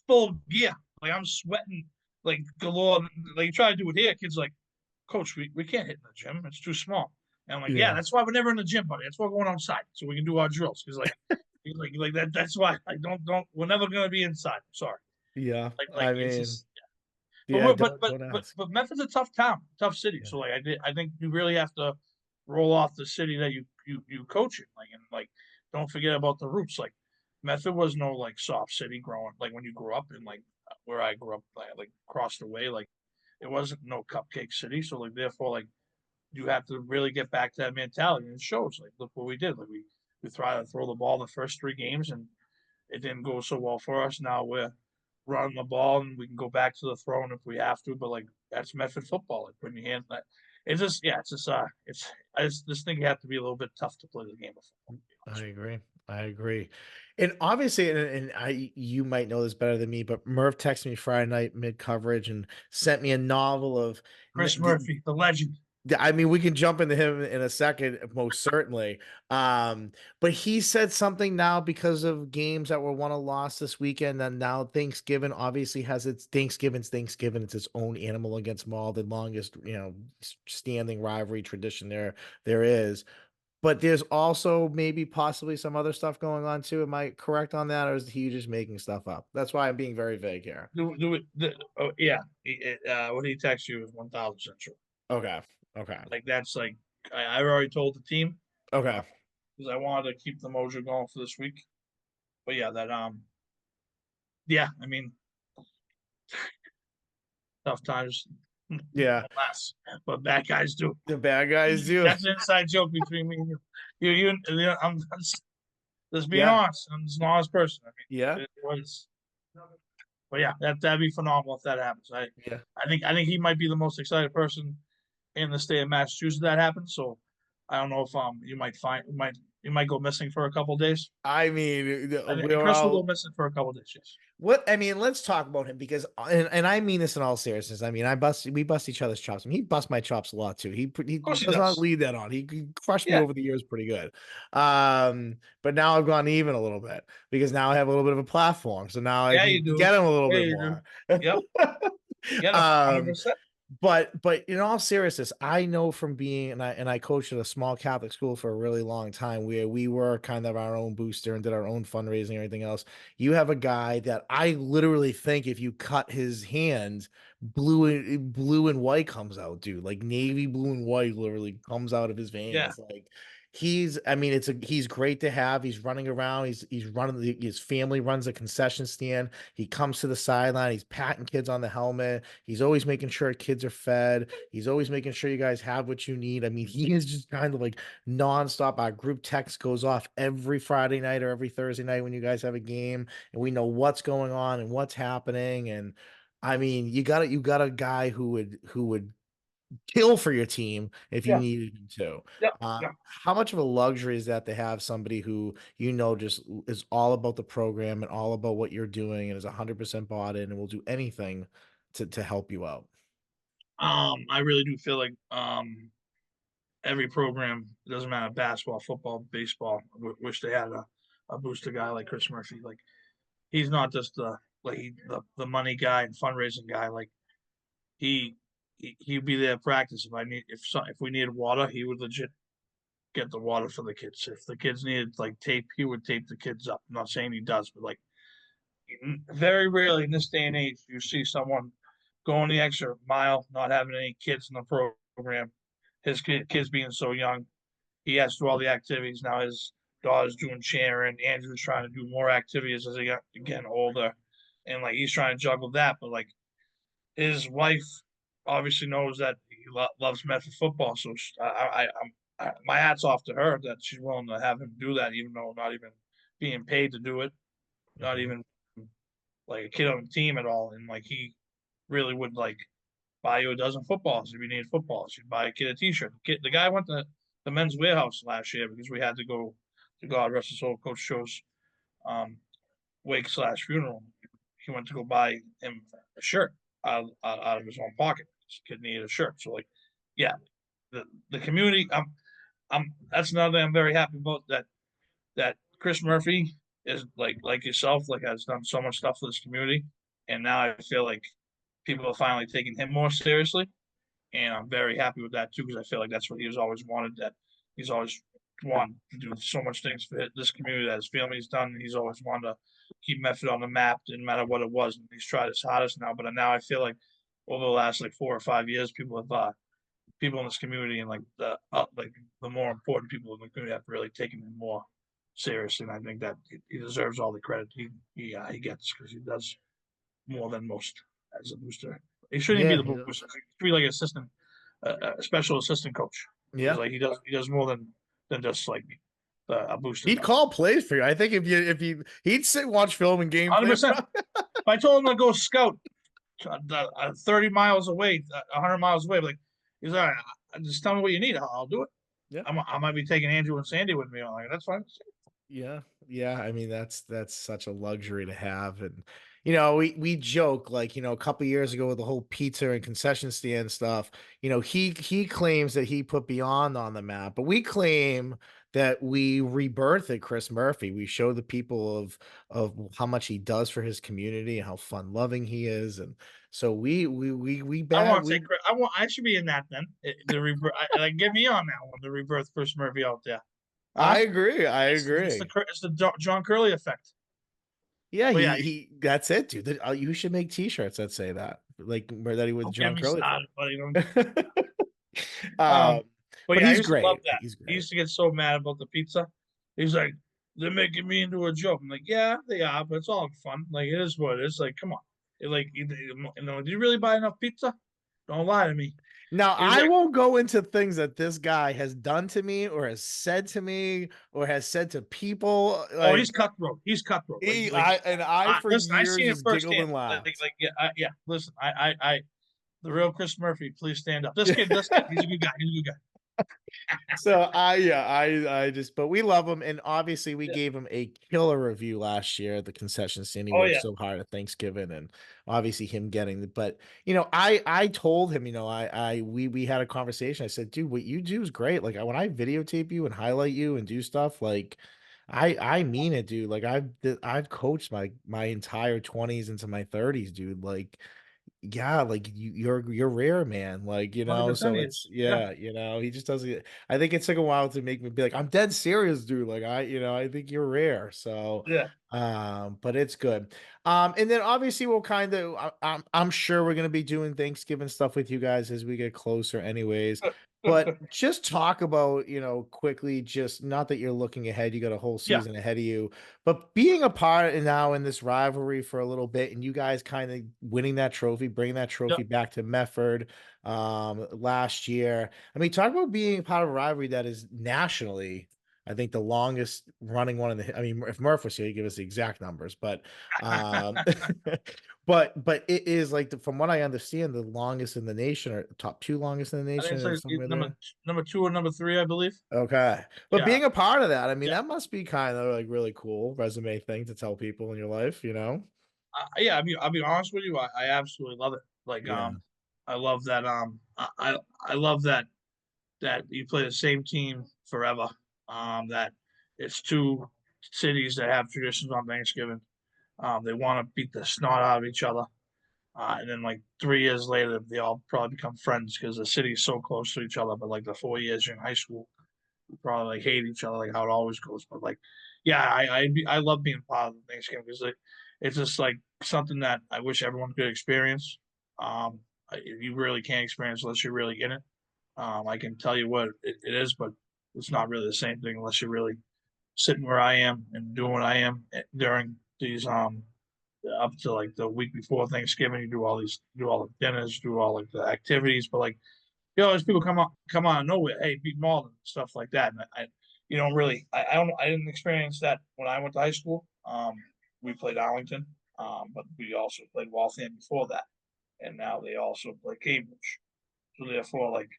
B: full gear. Like I'm sweating like galore. Like you try to do it here, kids like, Coach, we can't hit in the gym. It's too small. And I'm like, yeah,
A: Yeah.
B: that's why we're never in the gym, buddy. That's why we're going outside so we can do our drills. He's like that. That's why. Like, don't. We're never gonna be inside. Sorry.
A: Yeah.
B: Like
A: I
B: it's
A: mean,
B: just. But
A: yeah,
B: we're, but but
A: don't
B: but
A: ask.
B: but Memphis is a tough town, tough city.
A: Yeah.
B: So like I think you really have to roll off the city that you coach in. Like and like don't forget about the roots. Like Memphis was no like soft city growing like when you grew up in like where I grew up like across the way like it wasn't no cupcake city. So like therefore like you have to really get back to that mentality and it shows. Like look what we did. Like we tried to throw the ball the first 3 games and it didn't go so well for us. Now we're running the ball and we can go back to the throwing if we have to. But like that's Medford football. Like when you hand that, it's just yeah, it's just I just think you have to be a little bit tough to play the game of football. To be
A: I
B: honest with
A: agree. I agree. And obviously, and you might know this better than me, but Merv texted me Friday night mid coverage and sent me a novel of.
B: Chris Murphy, the legend.
A: I mean, we can jump into him in a second, most certainly. But he said something now because of games that were won or lost this weekend. And now Thanksgiving obviously has its Thanksgiving's Thanksgiving. It's its own animal against Maul, the longest, standing rivalry tradition there is. But there's also maybe possibly some other stuff going on too. Am I correct on that, or is he just making stuff up? That's why I'm being very vague here.
B: Do it. Oh yeah, what he texts you is 1,000% true.
A: Okay. Okay.
B: Like that's like I've already told the team
A: Okay.
B: because I wanted to keep the mojo going for this week. But yeah, that yeah, I mean tough times
A: Yeah.
B: last, but bad guys do.
A: The bad guys do.
B: That's an inside joke between me and you. I'm just being
A: Yeah.
B: honest. I'm just an honest person. I
A: Yeah.
B: mean, it was, but yeah, that'd be phenomenal if that happens.
A: Yeah.
B: I think he might be the most excited person in the state of Massachusetts that happens. So I don't know if you might he might go missing for a couple days.
A: I mean,
B: I think
A: we're
B: Chris will go
A: all
B: missing for a couple days. Yes.
A: what I mean, let's talk about him because and I mean this in all seriousness. I mean, we bust each other's chops. I mean, he busts my chops a lot too. He
B: Of course he
A: does not
B: does.
A: lead that on. He crushed me
B: Yeah.
A: over the years pretty good. But now I've gone even a little bit because now I have a little bit of a platform. So now I
B: Yeah, you
A: can
B: do.
A: get him a little
B: Yeah,
A: bit
B: you do.
A: more.
B: Yep. Get him.
A: um
B: 100%.
A: but in all seriousness, I know from being and I coached at a small Catholic school for a really long time where we were kind of our own booster and did our own fundraising and everything else. You have a guy that I literally think if you cut his hand, blue and white comes out, dude. Like navy blue and white literally comes out of his
B: Yeah.
A: veins. Like I mean, he's great to have. He's running around. He's running his family runs a concession stand. He comes to the sideline. He's patting kids on the helmet. He's always making sure kids are fed. He's always making sure you guys have what you need. I mean, he is just kind of like nonstop. Our group text goes off every Friday night or every Thursday night when you guys have a game, and we know what's going on and what's happening. And I mean, you got a guy who would kill for your team if you
B: Yeah.
A: needed him to.
B: Yep. Yeah.
A: How much of a luxury is that to have somebody who just is all about the program and all about what you're doing and is 100% bought in and will do anything to help you out?
B: I really do feel like every program, it doesn't matter basketball, football, baseball, wish they had a booster guy like Chris Murphy. Like he's not just the money guy and fundraising guy. Like he he'd be there at practice if we needed water, he would legit get the water for the kids. If the kids needed like tape, he would tape the kids up. I'm not saying he does, but like very rarely in this day and age you see someone going the extra mile, not having any kids in the program. His kids being so young, he has to do all the activities. Now his daughter's doing cheering. Andrew's trying to do more activities as he got getting older, and like he's trying to juggle that. But like his wife obviously knows that he loves Medford football, so my hat's off to her that she's willing to have him do that, even though not even being paid to do it, not
A: Mhm.
B: even like a kid on the team at all. And like he really would like buy you a dozen footballs if you need footballs. You'd buy a kid a T-shirt. The guy went to the men's warehouse last year because we had to go to God rest his soul, Coach Joe's um, wake slash funeral. He went to go buy him a shirt out of his own pocket. This kid needed a shirt, so like, yeah, the community. I'm that's another thing I'm very happy about that Chris Murphy is like yourself, like has done so much stuff for this community, and now I feel like people are finally taking him more seriously, and I'm very happy with that too because I feel like that's what he has always wanted. That he's always wanted to do so much things for this community that his family's done. And he's always wanted to keep Medford on the map, didn't matter what it was. And he's tried his hardest now, but now I feel like over the last like 4 or 5 years, people in this community and like the more important people in the community have really taken him more seriously. And I think that he deserves all the credit he gets because he does more than most as a booster. He shouldn't even
A: Yeah,
B: be
A: he
B: the
A: does.
B: booster. He should be like assistant, a special assistant coach because
A: Yeah.
B: like he does more than just like a booster
A: He'd
B: does.
A: call plays for you. I think he'd sit and watch film and
B: 100%.
A: gameplay.
B: If I told him to go scout 30 miles away, 100 miles away, like he's all right. Just tell me what you need. I'll do it.
A: Yeah.
B: I might be taking Andrew and Sandy with me. I'm like, that's fine.
A: Yeah, yeah. I mean, that's such a luxury to have, and we joke like a couple years ago with the whole pizza and concession stand stuff. He claims that he put Beyond on the map, but we claim that we rebirthed Chris Murphy. We show the people of how much he does for his community and how fun loving he is, and so we
B: I
A: bad
B: want to take.
A: we.
B: I should be in that then. The rebirth. Like, get me on that one. The rebirth Chris Murphy out there. Huh?
A: I agree. I
B: It's
A: agree.
B: the John Curley effect.
A: Yeah,
B: But yeah,
A: he that's it, dude. You should make t-shirts that say that, like where that he with
B: don't get
A: John
B: me
A: Curley for.
B: started, buddy.
A: um,
B: Um, but
A: but
B: yeah, I
A: he's
B: used to love
A: great.
B: that.
A: He's
B: He
A: great.
B: used to get so mad about the pizza. He's like, they're making me into a joke. I'm like, yeah, they are, but it's all fun. Like, it is what it is. Like, come on. Did you really buy enough pizza? Don't lie to me.
A: Now,
B: He was
A: I
B: like,
A: won't go into things that this guy has done to me or has said to me or has said to people.
B: oh, he's
A: Like
B: cutthroat. He's cutthroat.
A: I for
B: Listen, I
A: years
B: seen it
A: just giggled
B: firsthand.
A: and laughed.
B: Yeah. Listen, the real Chris Murphy, please stand up. This kid, he's a good guy. He's a good guy.
A: So I just but we love him, and obviously we
B: Yeah.
A: gave him a killer review last year at the concession stand. He
B: Oh,
A: worked
B: yeah.
A: so hard at Thanksgiving, and obviously him getting the but I told him, we had a conversation. I said, dude, what you do is great. Like when I videotape you and highlight you and do stuff, like I mean it, dude. Like I've coached my entire 20s into my 30s, dude. Like yeah, like you're rare, man. Like,
B: 100%
A: so
B: he
A: it's
B: is. Yeah.
A: yeah, he just doesn't I think it took a while to make me be like, I'm dead serious, dude. Like I think you're rare. So
B: Yeah.
A: but it's good. And then obviously we'll kind of I'm sure we're gonna be doing Thanksgiving stuff with you guys as we get closer anyways. But just talk about, quickly, just not that you're looking ahead, you got a whole
B: Yeah.
A: season ahead of you, but being a part and now in this rivalry for a little bit and you guys kind of winning that trophy, bringing that
B: Yeah.
A: trophy back to Medford last year. I mean, talk about being part of a rivalry that is nationally, I think the longest running one in the I mean, if Murph was here, he'd give us the exact numbers, but but it is like from what I understand, the longest in the nation or top two longest in the
B: I think
A: nation
B: it's
A: or
B: like
A: somewhere there.
B: number 2 or number 3, I believe.
A: Okay. But
B: Yeah.
A: being a part of that, I mean,
B: Yeah.
A: that must be kind of like really cool resume thing to tell people in your life, you know?
B: Yeah, I'll be honest with you, I absolutely love it. Like,
A: Yeah.
B: I love that, I love that you play the same team forever. That it's 2 cities that have traditions on Thanksgiving. They wanna beat the snot out of each other, and then, like, 3 years later, they all probably become friends because the city's so close to each other, but, like, the 4 years you're in high school, you probably, like, hate each other, like, how it always goes, but, like, yeah, I love being part of Thanksgiving because it's just, like, something that I wish everyone could experience. You really can't experience unless you're really in it. I can tell you what it is, but it's not really the same thing unless you're really sitting where I am and doing what I am during these up to like the week before Thanksgiving. Do all the dinners, do all like the activities, but like these people come on nowhere. Hey, beat Malden, stuff like that. And you don't really, I didn't experience that when I went to high school. We played Arlington, but we also played Waltham before that, and now they also play Cambridge. So therefore, like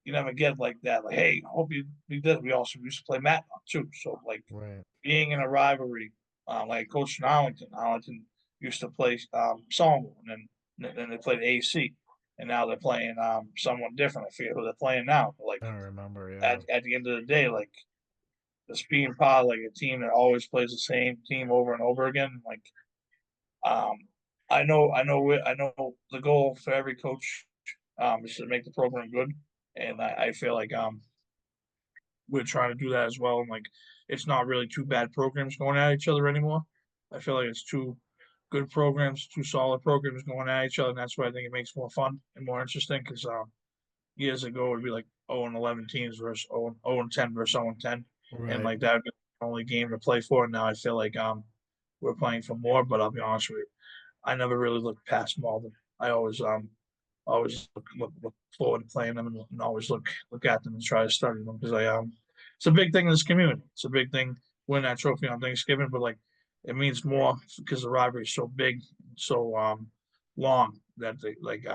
B: you never get like that. Like, hey, hope you beat this. We also used to play Matt too. So like
A: Right.
B: being in a rivalry, like coach in Arlington. Arlington used to play Somerville, and then they played AC, and now they're playing someone different. I forget who they're playing now. But like
A: I don't remember, yeah.
B: at the end of the day, like just being part of like a team that always plays the same team over and over again. Like um, I know the goal for every coach is to make the program good, and I feel like we're trying to do that as well. And like, it's not really two bad programs going at each other anymore. I feel like it's two good programs, two solid programs going at each other, and that's why I think it makes more fun and more interesting. Because years ago it'd be like 0-11 teams versus 0-10 versus 0-10, and
A: Right.
B: like that would be the only game to play for. And now I feel like we're playing for more. But I'll be honest with you, I never really looked past Malden. I always look forward to playing them and always look at them and try to study them because I it's a big thing in this community. It's a big thing winning that trophy on Thanksgiving, but like it means more because the rivalry is so big, so long that they like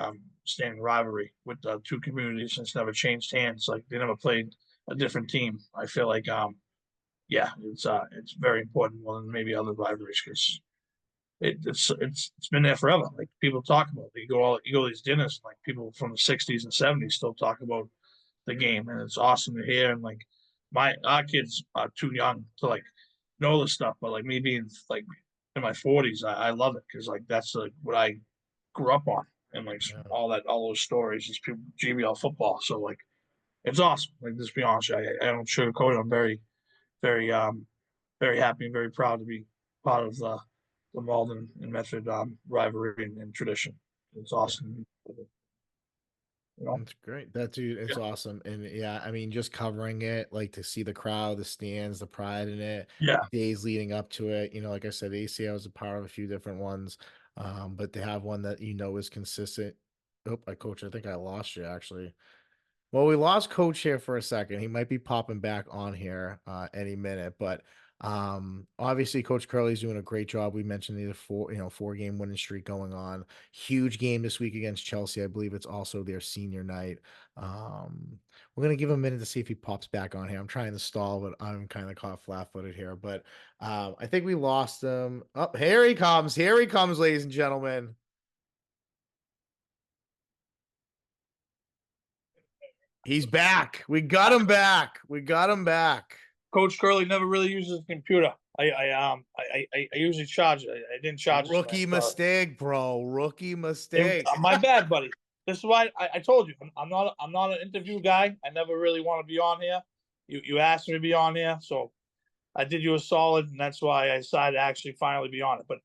B: standing rivalry with the two communities and it's never changed hands. Like they never played a different team. I feel like yeah, it's very important more than maybe other rivalries because it's been there forever. Like people talk about it. You go to these dinners, like people from the '60s and '70s still talk about the game, and it's awesome to hear. And like our kids are too young to like know this stuff, but like me being like in my 40s, I love it because like that's like what I grew up on, and like
A: Yeah.
B: all those stories is people GBL football. So like it's awesome. Like just be honest, I don't sugarcoat it. I'm very very happy and very proud to be part of the Malden and Medford rivalry and tradition. It's awesome, you know.
A: That's great. That dude, it's
B: Yeah,
A: awesome. And yeah, I mean, just covering it, like to see the crowd, the stands, the pride in it,
B: yeah,
A: the days leading up to it. Like I said, ACL was a part of a few different ones. But to have one that is consistent. Oh, I think I lost you actually. Well, we lost coach here for a second. He might be popping back on here any minute, but Obviously Coach Curley's doing a great job. We mentioned the 4-game winning streak going on. Huge game this week against Chelsea. I believe it's also their senior night. Um, we're gonna give him a minute to see if he pops back on here. I'm trying to stall, but I'm kind of caught flat-footed here. But I think we lost him. Oh, here he comes. Here he comes, ladies and gentlemen. He's back. We got him back. We got him back.
B: Coach Curley never really uses the computer. I usually charge it. I didn't charge it tonight.
A: Rookie
B: Sorry.
A: mistake, bro. Rookie mistake.
B: My bad, buddy. This is why I told you I'm not an interview guy. I never really want to be on here. You asked me to be on here, so I did you a solid, and that's why I decided to actually finally be on it. But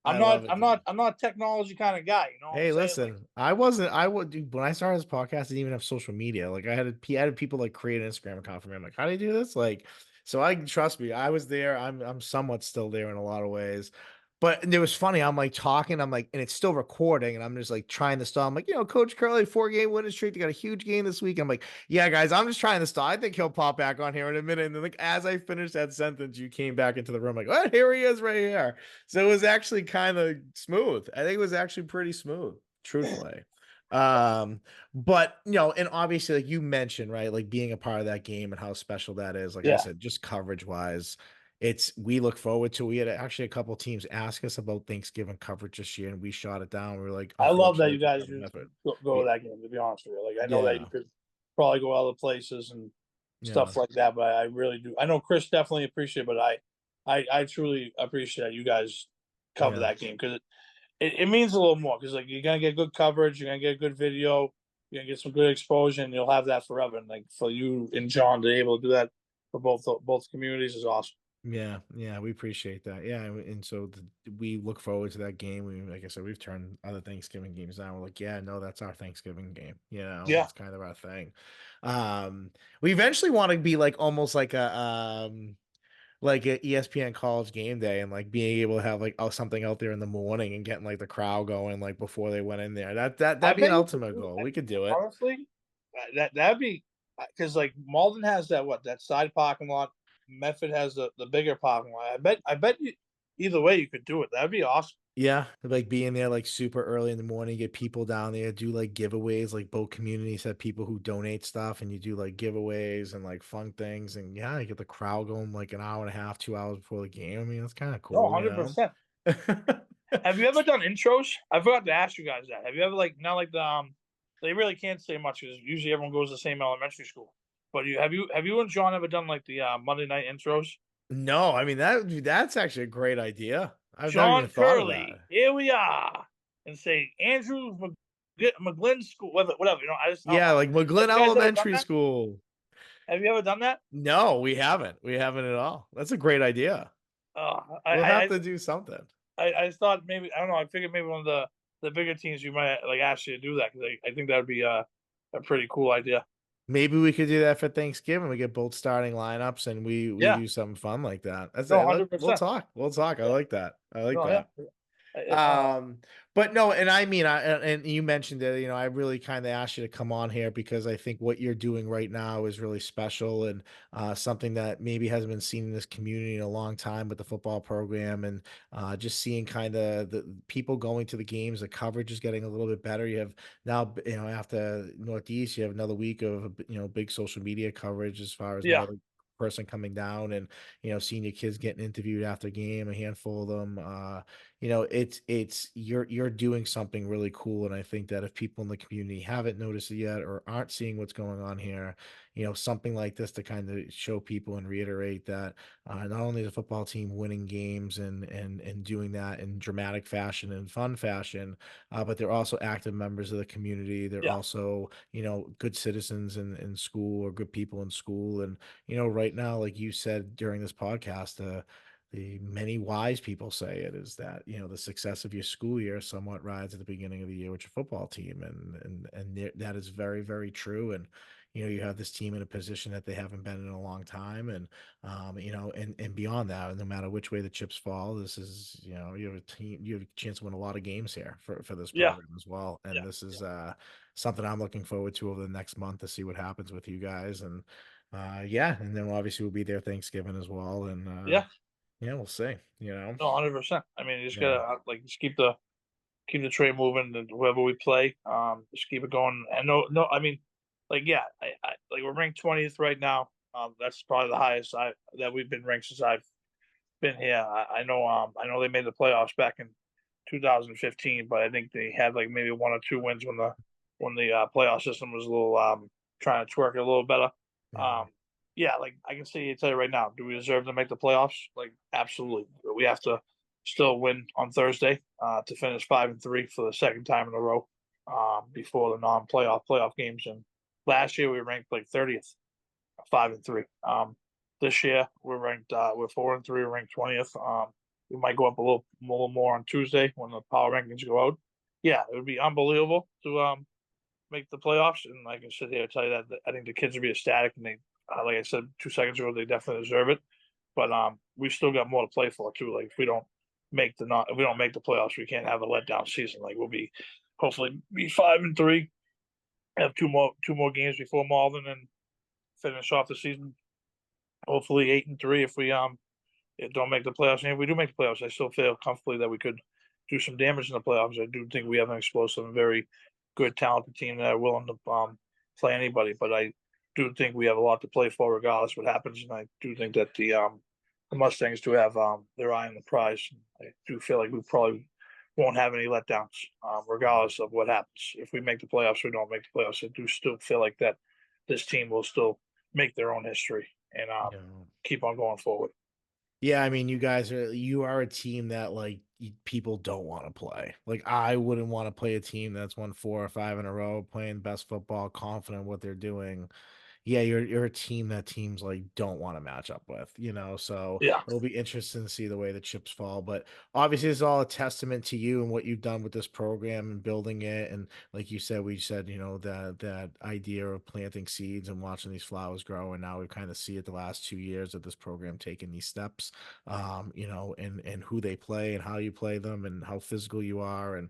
A: I love it, dude.
B: I'm not a technology kind of guy. You know what I'm
A: Hey,
B: saying? Like,
A: listen, I wasn't, I would, dude, when I started this podcast, I didn't even have social media. Like, I had people like create an Instagram account for me. I'm like, how do you do this? Like, so I trust me, I was there. I'm somewhat still there in a lot of ways. But it was funny. I'm like talking, I'm like, and it's still recording, and I'm just like trying to stall. I'm like, Coach Curley, 4-game winning streak. They got a huge game this week. I'm like, yeah, guys, I'm just trying to stall. I think he'll pop back on here in a minute. And then, like, as I finished that sentence, you came back into the room, like, what? Here he is right here. So it was actually kind of smooth. I think it was actually pretty smooth, truthfully. But and obviously, like you mentioned, right, like being a part of that game and how special that is. Like I
B: yeah,
A: said, just coverage wise, we look forward to. We had actually a couple teams ask us about Thanksgiving coverage this year, and we shot it down. We were like,
B: I love that
A: unfortunately,
B: you
A: we
B: guys
A: have a
B: just
A: method.
B: go to
A: We,
B: that game. To be honest with you, like I know that you
A: yeah,
B: could probably go other places and
A: yeah,
B: stuff like that, but I really do. I know Chris definitely appreciate, it, but I truly appreciate you guys cover
A: yeah,
B: that game because it means a little more because like you're gonna get good coverage, you're gonna get good video, you're gonna get some good exposure, and you'll have that forever. And like for you and John to be able to do that for both communities is awesome.
A: yeah, yeah. We appreciate that. Yeah, and so we look forward to that game. We, like I said, we've turned other Thanksgiving games down. We're like, yeah, no, that's our Thanksgiving game.
B: Yeah,
A: That's kind of our thing. Um, we eventually want to be like almost like a ESPN College Game Day, and like being able to have like something out there in the morning and getting like the crowd going like before they went in there.
B: I
A: That'd be an
B: bet you could
A: ultimate
B: do
A: goal.
B: that.
A: We could do it.
B: Honestly, that'd be because like Malden has that side parking lot. Medford has the bigger parking lot. I bet you either way you could do it. That'd be awesome.
A: Yeah, like being there like super early in the morning, get people down there, do like giveaways. Like both communities have people who donate stuff, and you do like giveaways and like fun things. And yeah, you get the crowd going like an hour and a half, 2 hours before the game. I mean, that's kind of
B: No,
A: cool,
B: 100%. Have you ever done intros? I forgot to ask you guys that. Have you ever like not like they really can't say much because usually everyone goes to the same elementary school. But have you and John ever done like the Monday night intros?
A: No, I mean that's actually a great idea. I've never even
B: John
A: thought of
B: Curley,
A: that.
B: here we are, and say Andrew McGlynn School, whatever. You know, I don't
A: Yeah,
B: know.
A: like
B: Have
A: McGlynn
B: you guys ever done
A: Elementary
B: that?
A: School.
B: Have you ever done that?
A: No, we haven't. We haven't at all. That's a great idea.
B: Uh,
A: We'll
B: I,
A: have
B: I
A: to do something.
B: I thought maybe I don't know. I figured maybe one of the bigger teams you might like ask you to do that because I think that would be a pretty cool idea.
A: Maybe we could do that for Thanksgiving. We get both starting lineups and we
B: Yeah,
A: do something fun like that. That's
B: no,
A: it.
B: hundred
A: We'll
B: percent.
A: talk. We'll talk. I
B: Yeah,
A: like that. I like
B: no, yeah.
A: that. Um, but no, and I mean, and you mentioned it, I really kind of asked you to come on here because I think what you're doing right now is really special and something that maybe hasn't been seen in this community in a long time with the football program and just seeing kind of the people going to the games, the coverage is getting a little bit better. You have now, after Northeast, you have another week of, big social media coverage as far as
B: Yeah,
A: another person coming down and seeing your kids getting interviewed after game, a handful of them. It's you're doing something really cool, and I think that if people in the community haven't noticed it yet or aren't seeing what's going on here, something like this to kind of show people and reiterate that not only the football team winning games and doing that in dramatic fashion and fun fashion, but they're also active members of the community. They're
B: yeah,
A: also good citizens in school or good people in school, and right now, like you said during this podcast, the many wise people say it is that the success of your school year somewhat rides at the beginning of the year with your football team, and that is very very true. And you have this team in a position that they haven't been in a long time, and and beyond that, no matter which way the chips fall, this is you have a team, you have a chance to win a lot of games here for this
B: yeah,
A: program as well. And
B: yeah,
A: this
B: yeah,
A: is something I'm looking forward to over the next month to see what happens with you guys. And Yeah, and then obviously we'll be there Thanksgiving as well, and
B: Yeah,
A: yeah, we'll see. You know,
B: no, 100%. I mean, you just
A: yeah,
B: gotta like just keep the train moving, and whoever we play, just keep it going. And no, I mean, like yeah, I like we're ranked 20th right now. That's probably the highest I that we've been ranked since I've been here. I know they made the playoffs back in 2015, but I think they had like maybe one or two wins when the playoff system was a little trying to twerk it a little better.
A: yeah,
B: Um, yeah, like I can tell you right now, do we deserve to make the playoffs? Like absolutely. We have to still win on Thursday to finish 5-3 for the second time in a row before the non-playoff games. And last year we ranked like 30th, 5-3. This year we're 4-3, we're ranked 20th. We might go up a little more on Tuesday when the power rankings go out. Yeah, it would be unbelievable to make the playoffs. And I can sit here and tell you that I think the kids would be ecstatic, and they, like I said 2 seconds ago, they definitely deserve it. But we still got more to play for too. Like if we don't make the playoffs, we can't have a letdown season. Like we'll be hopefully be 5-3, have two more games before Malden, and finish off the season hopefully 8-3 if we don't make the playoffs. And if we do make the playoffs, I still feel comfortably that we could do some damage in the playoffs. I do think we have an explosive and very good, talented team that are willing to play anybody. But I do think we have a lot to play for, regardless what happens. And I do think that the Mustangs do have their eye on the prize. I do feel like we probably won't have any letdowns, regardless of what happens. If we make the playoffs or don't make the playoffs, I do still feel like that this team will still make their own history and
A: yeah.
B: keep on going forward.
A: Yeah, I mean, you are a team that like people don't want to play. Like I wouldn't want to play a team that's won 4 or 5 in a row, playing best football, confident what they're doing. Yeah, you're a team that teams like don't want to match up with, you know. So
B: Yeah,
A: it'll be interesting to see the way the chips fall. But obviously, it's all a testament to you and what you've done with this program and building it. And like you said, we said, you know, that idea of planting seeds and watching these flowers grow. And now we kind of see it the last 2 years of this program taking these steps, you know, and who they play and how you play them and how physical you are and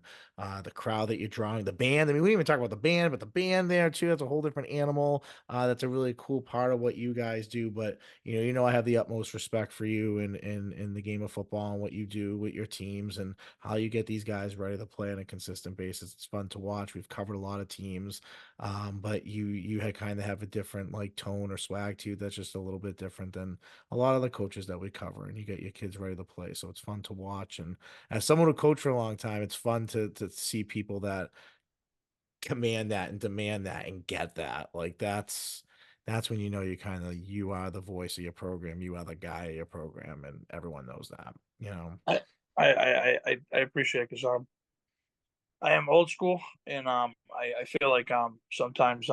A: the crowd that you're drawing, the band. I mean, we didn't even talk about the band, but the band there too, that's a whole different animal. That's a really cool part of what you guys do. But I have the utmost respect for you and in the game of football and what you do with your teams and how you get these guys ready to play on a consistent basis. It's fun to watch. We've covered a lot of teams, but you had kind of have a different like tone or swag to you that's just a little bit different than a lot of the coaches that we cover. And you get your kids ready to play, so it's fun to watch. And as someone who coached for a long time, it's fun to see people that command that and demand that and get that. Like that's when you know you are the voice of your program, you are the guy of your program, and everyone knows that, you know.
B: I I appreciate it because I am old school, and I feel like sometimes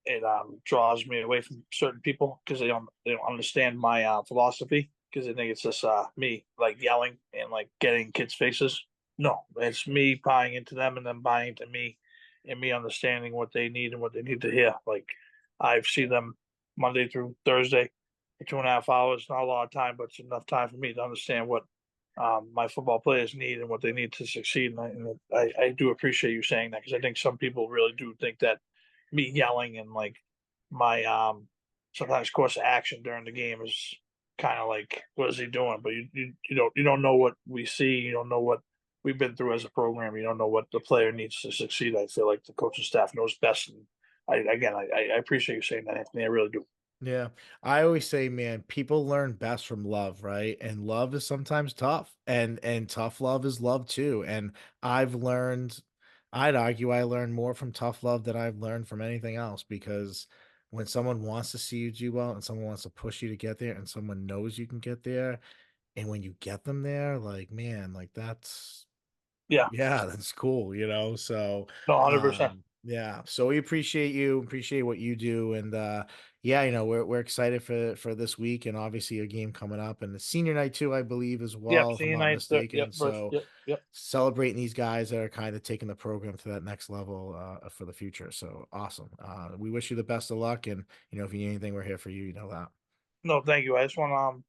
B: it draws me away from certain people because they don't understand my philosophy because they think it's just me like yelling and like getting kids' faces. No, it's me buying into them and them buying into me, and me understanding what they need and what they need to hear. Like I've seen them Monday through Thursday for 2.5 hours. Not a lot of time, but it's enough time for me to understand what my football players need and what they need to succeed. And I do appreciate you saying that because I think some people really do think that me yelling and like my sometimes course of action during the game is kind of like what is he doing? But you don't know what we see. You don't know what we've been through as a program. You don't know what the player needs to succeed. I feel like the coaching staff knows best. And I appreciate you saying that, Anthony. I really do.
A: Yeah. I always say, man, people learn best from love, right? And love is sometimes tough. And tough love is love too. And I've learned I'd argue I learned more from tough love than I've learned from anything else because when someone wants to see you do well and someone wants to push you to get there and someone knows you can get there, and when you get them there, like, man, like that's
B: Yeah,
A: yeah, that's cool, you know? So,
B: no, 100%.
A: yeah, so we appreciate you, appreciate what you do, and, yeah, we're excited for this week and obviously a game coming up, and the senior night too, I believe, as
B: Yep,
A: well, if I'm
B: senior
A: not
B: night.
A: mistaken,
B: Yep, first.
A: so
B: Yep, yep.
A: celebrating these guys that are kinda taking the program to that next level, for the future, so awesome. We wish you the best of luck, and, if you need anything, we're here for you, you know that.
B: No, thank you. I just want to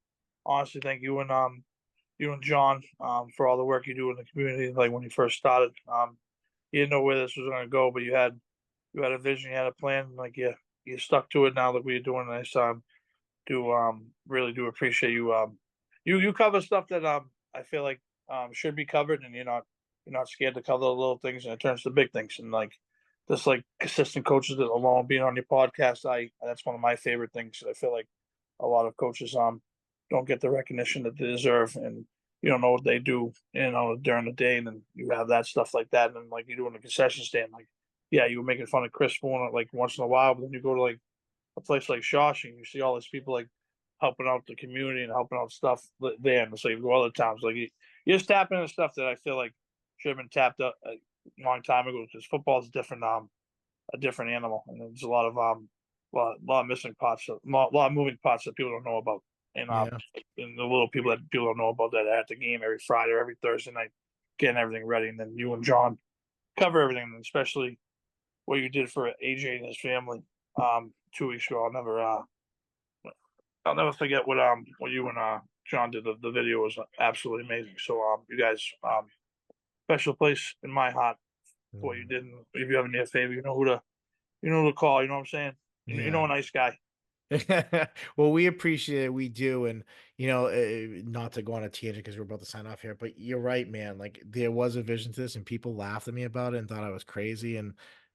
B: honestly thank you and John for all the work you do in the community. Like when you first started, you didn't know where this was going to go, but you had a vision, you had a plan. Like you stuck to it now that we're doing this. Do really do appreciate you. You cover stuff that I feel like should be covered, and you're not scared to cover the little things, and it turns to big things. And like just like assistant coaches that alone being on your podcast, I that's one of my favorite things. I feel like a lot of coaches don't get the recognition that they deserve, and you don't know what they do, during the day, and then you have that stuff like that, and then like you do in the concession stand, like yeah, you were making fun of Chris Spoon like once in a while, but then you go to like a place like Shawshing, you see all these people like helping out the community and helping out stuff there, and so you go other times like you just tap into stuff that I feel like should have been tapped up a long time ago because football is different, a different animal, and there's a lot of lot of missing parts, lot of moving parts that people don't know about,
A: Yeah.
B: and the little people that people don't know about that are at the game every Friday or every Thursday night, getting everything ready, and then you and John cover everything, and especially what you did for AJ and his family 2 weeks ago. I'll never forget what you and John did. The video was absolutely amazing. So you guys special place in my heart for what you
A: Mm.
B: did. And if you ever need a favor, you know who to call. You know what I'm saying? You know
A: Yeah.
B: a nice guy.
A: Well, we appreciate it. We do. And, not to go on a tangent because we're about to sign off here, but you're right, man. Like, there was a vision to this, and people laughed at me about it and thought I was crazy. And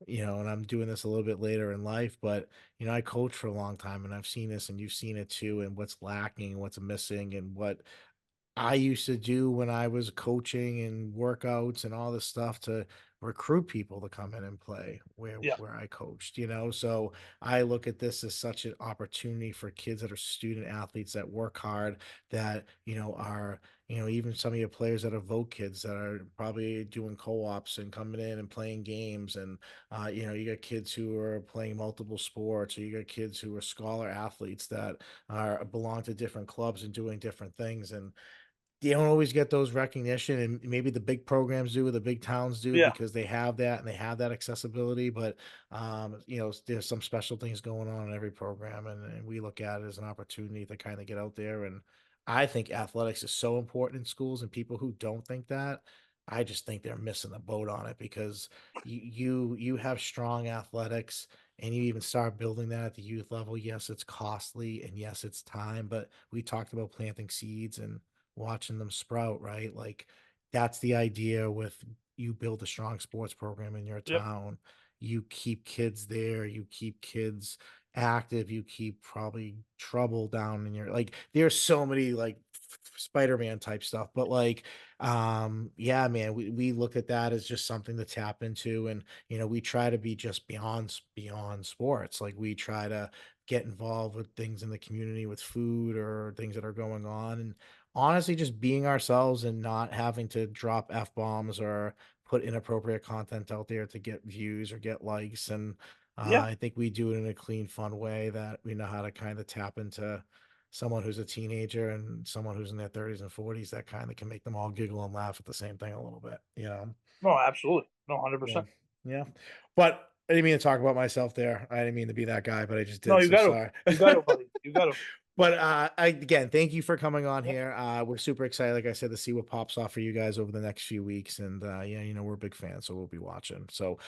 A: I'm doing this a little bit later in life, but, I coached for a long time and I've seen this and you've seen it too, and what's lacking and what's missing and what I used to do when I was coaching and workouts and all this stuff to recruit people to come in and play where
B: Yeah,
A: I coached. So I look at this as such an opportunity for kids that are student athletes that work hard, that, are, even some of your players that are vote kids that are probably doing co-ops and coming in and playing games. And you got kids who are playing multiple sports, or you got kids who are scholar athletes that are belong to different clubs and doing different things. And you don't always get those recognition, and maybe the big programs do, the big towns do,
B: yeah,
A: because they have that and they have that accessibility. But there's some special things going on in every program, and we look at it as an opportunity to kind of get out there. And I think athletics is so important in schools, and people who don't think that, I just think they're missing the boat on it, because you have strong athletics and you even start building that at the youth level. Yes, it's costly and yes, it's time, but we talked about planting seeds and watching them sprout, right? Like, that's the idea with, you build a strong sports program in your
B: yep.
A: town, you keep kids there, you keep kids active, you keep probably trouble down in your, like, there's so many like Spider-Man type stuff, but like, yeah, man, we look at that as just something to tap into. And we try to be just beyond sports. Like, we try to get involved with things in the community, with food or things that are going on, and honestly, just being ourselves and not having to drop F bombs or put inappropriate content out there to get views or get likes. And
B: Yeah.
A: I think we do it in a clean, fun way that we know how to kind of tap into someone who's a teenager and someone who's in their 30s and 40s, that kind of can make them all giggle and laugh at the same thing a little bit.
B: No, absolutely. No,
A: Yeah.
B: 100%.
A: Yeah. But I didn't mean to talk about myself there. I didn't mean to be that guy, but I just
B: No,
A: did. So sorry.
B: you got to, buddy. You got to.
A: But, again, thank you for coming on
B: Yeah.
A: here. We're super excited, like I said, to see what pops off for you guys over the next few weeks. And, yeah, we're big fans, so we'll be watching. So,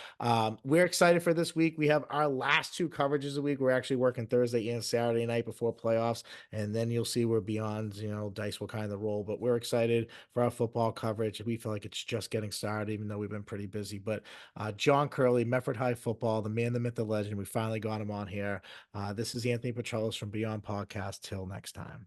A: we're excited for this week. We have our last 2 coverages a week. We're actually working Thursday and Saturday night before playoffs, and then you'll see where beyond, dice will kind of roll. But we're excited for our football coverage. We feel like it's just getting started, even though we've been pretty busy. But, John Curley, Medford High football, the man, the myth, the legend. We finally got him on here. This is Anthony Petrillos from Beyond Podcast. Till next time.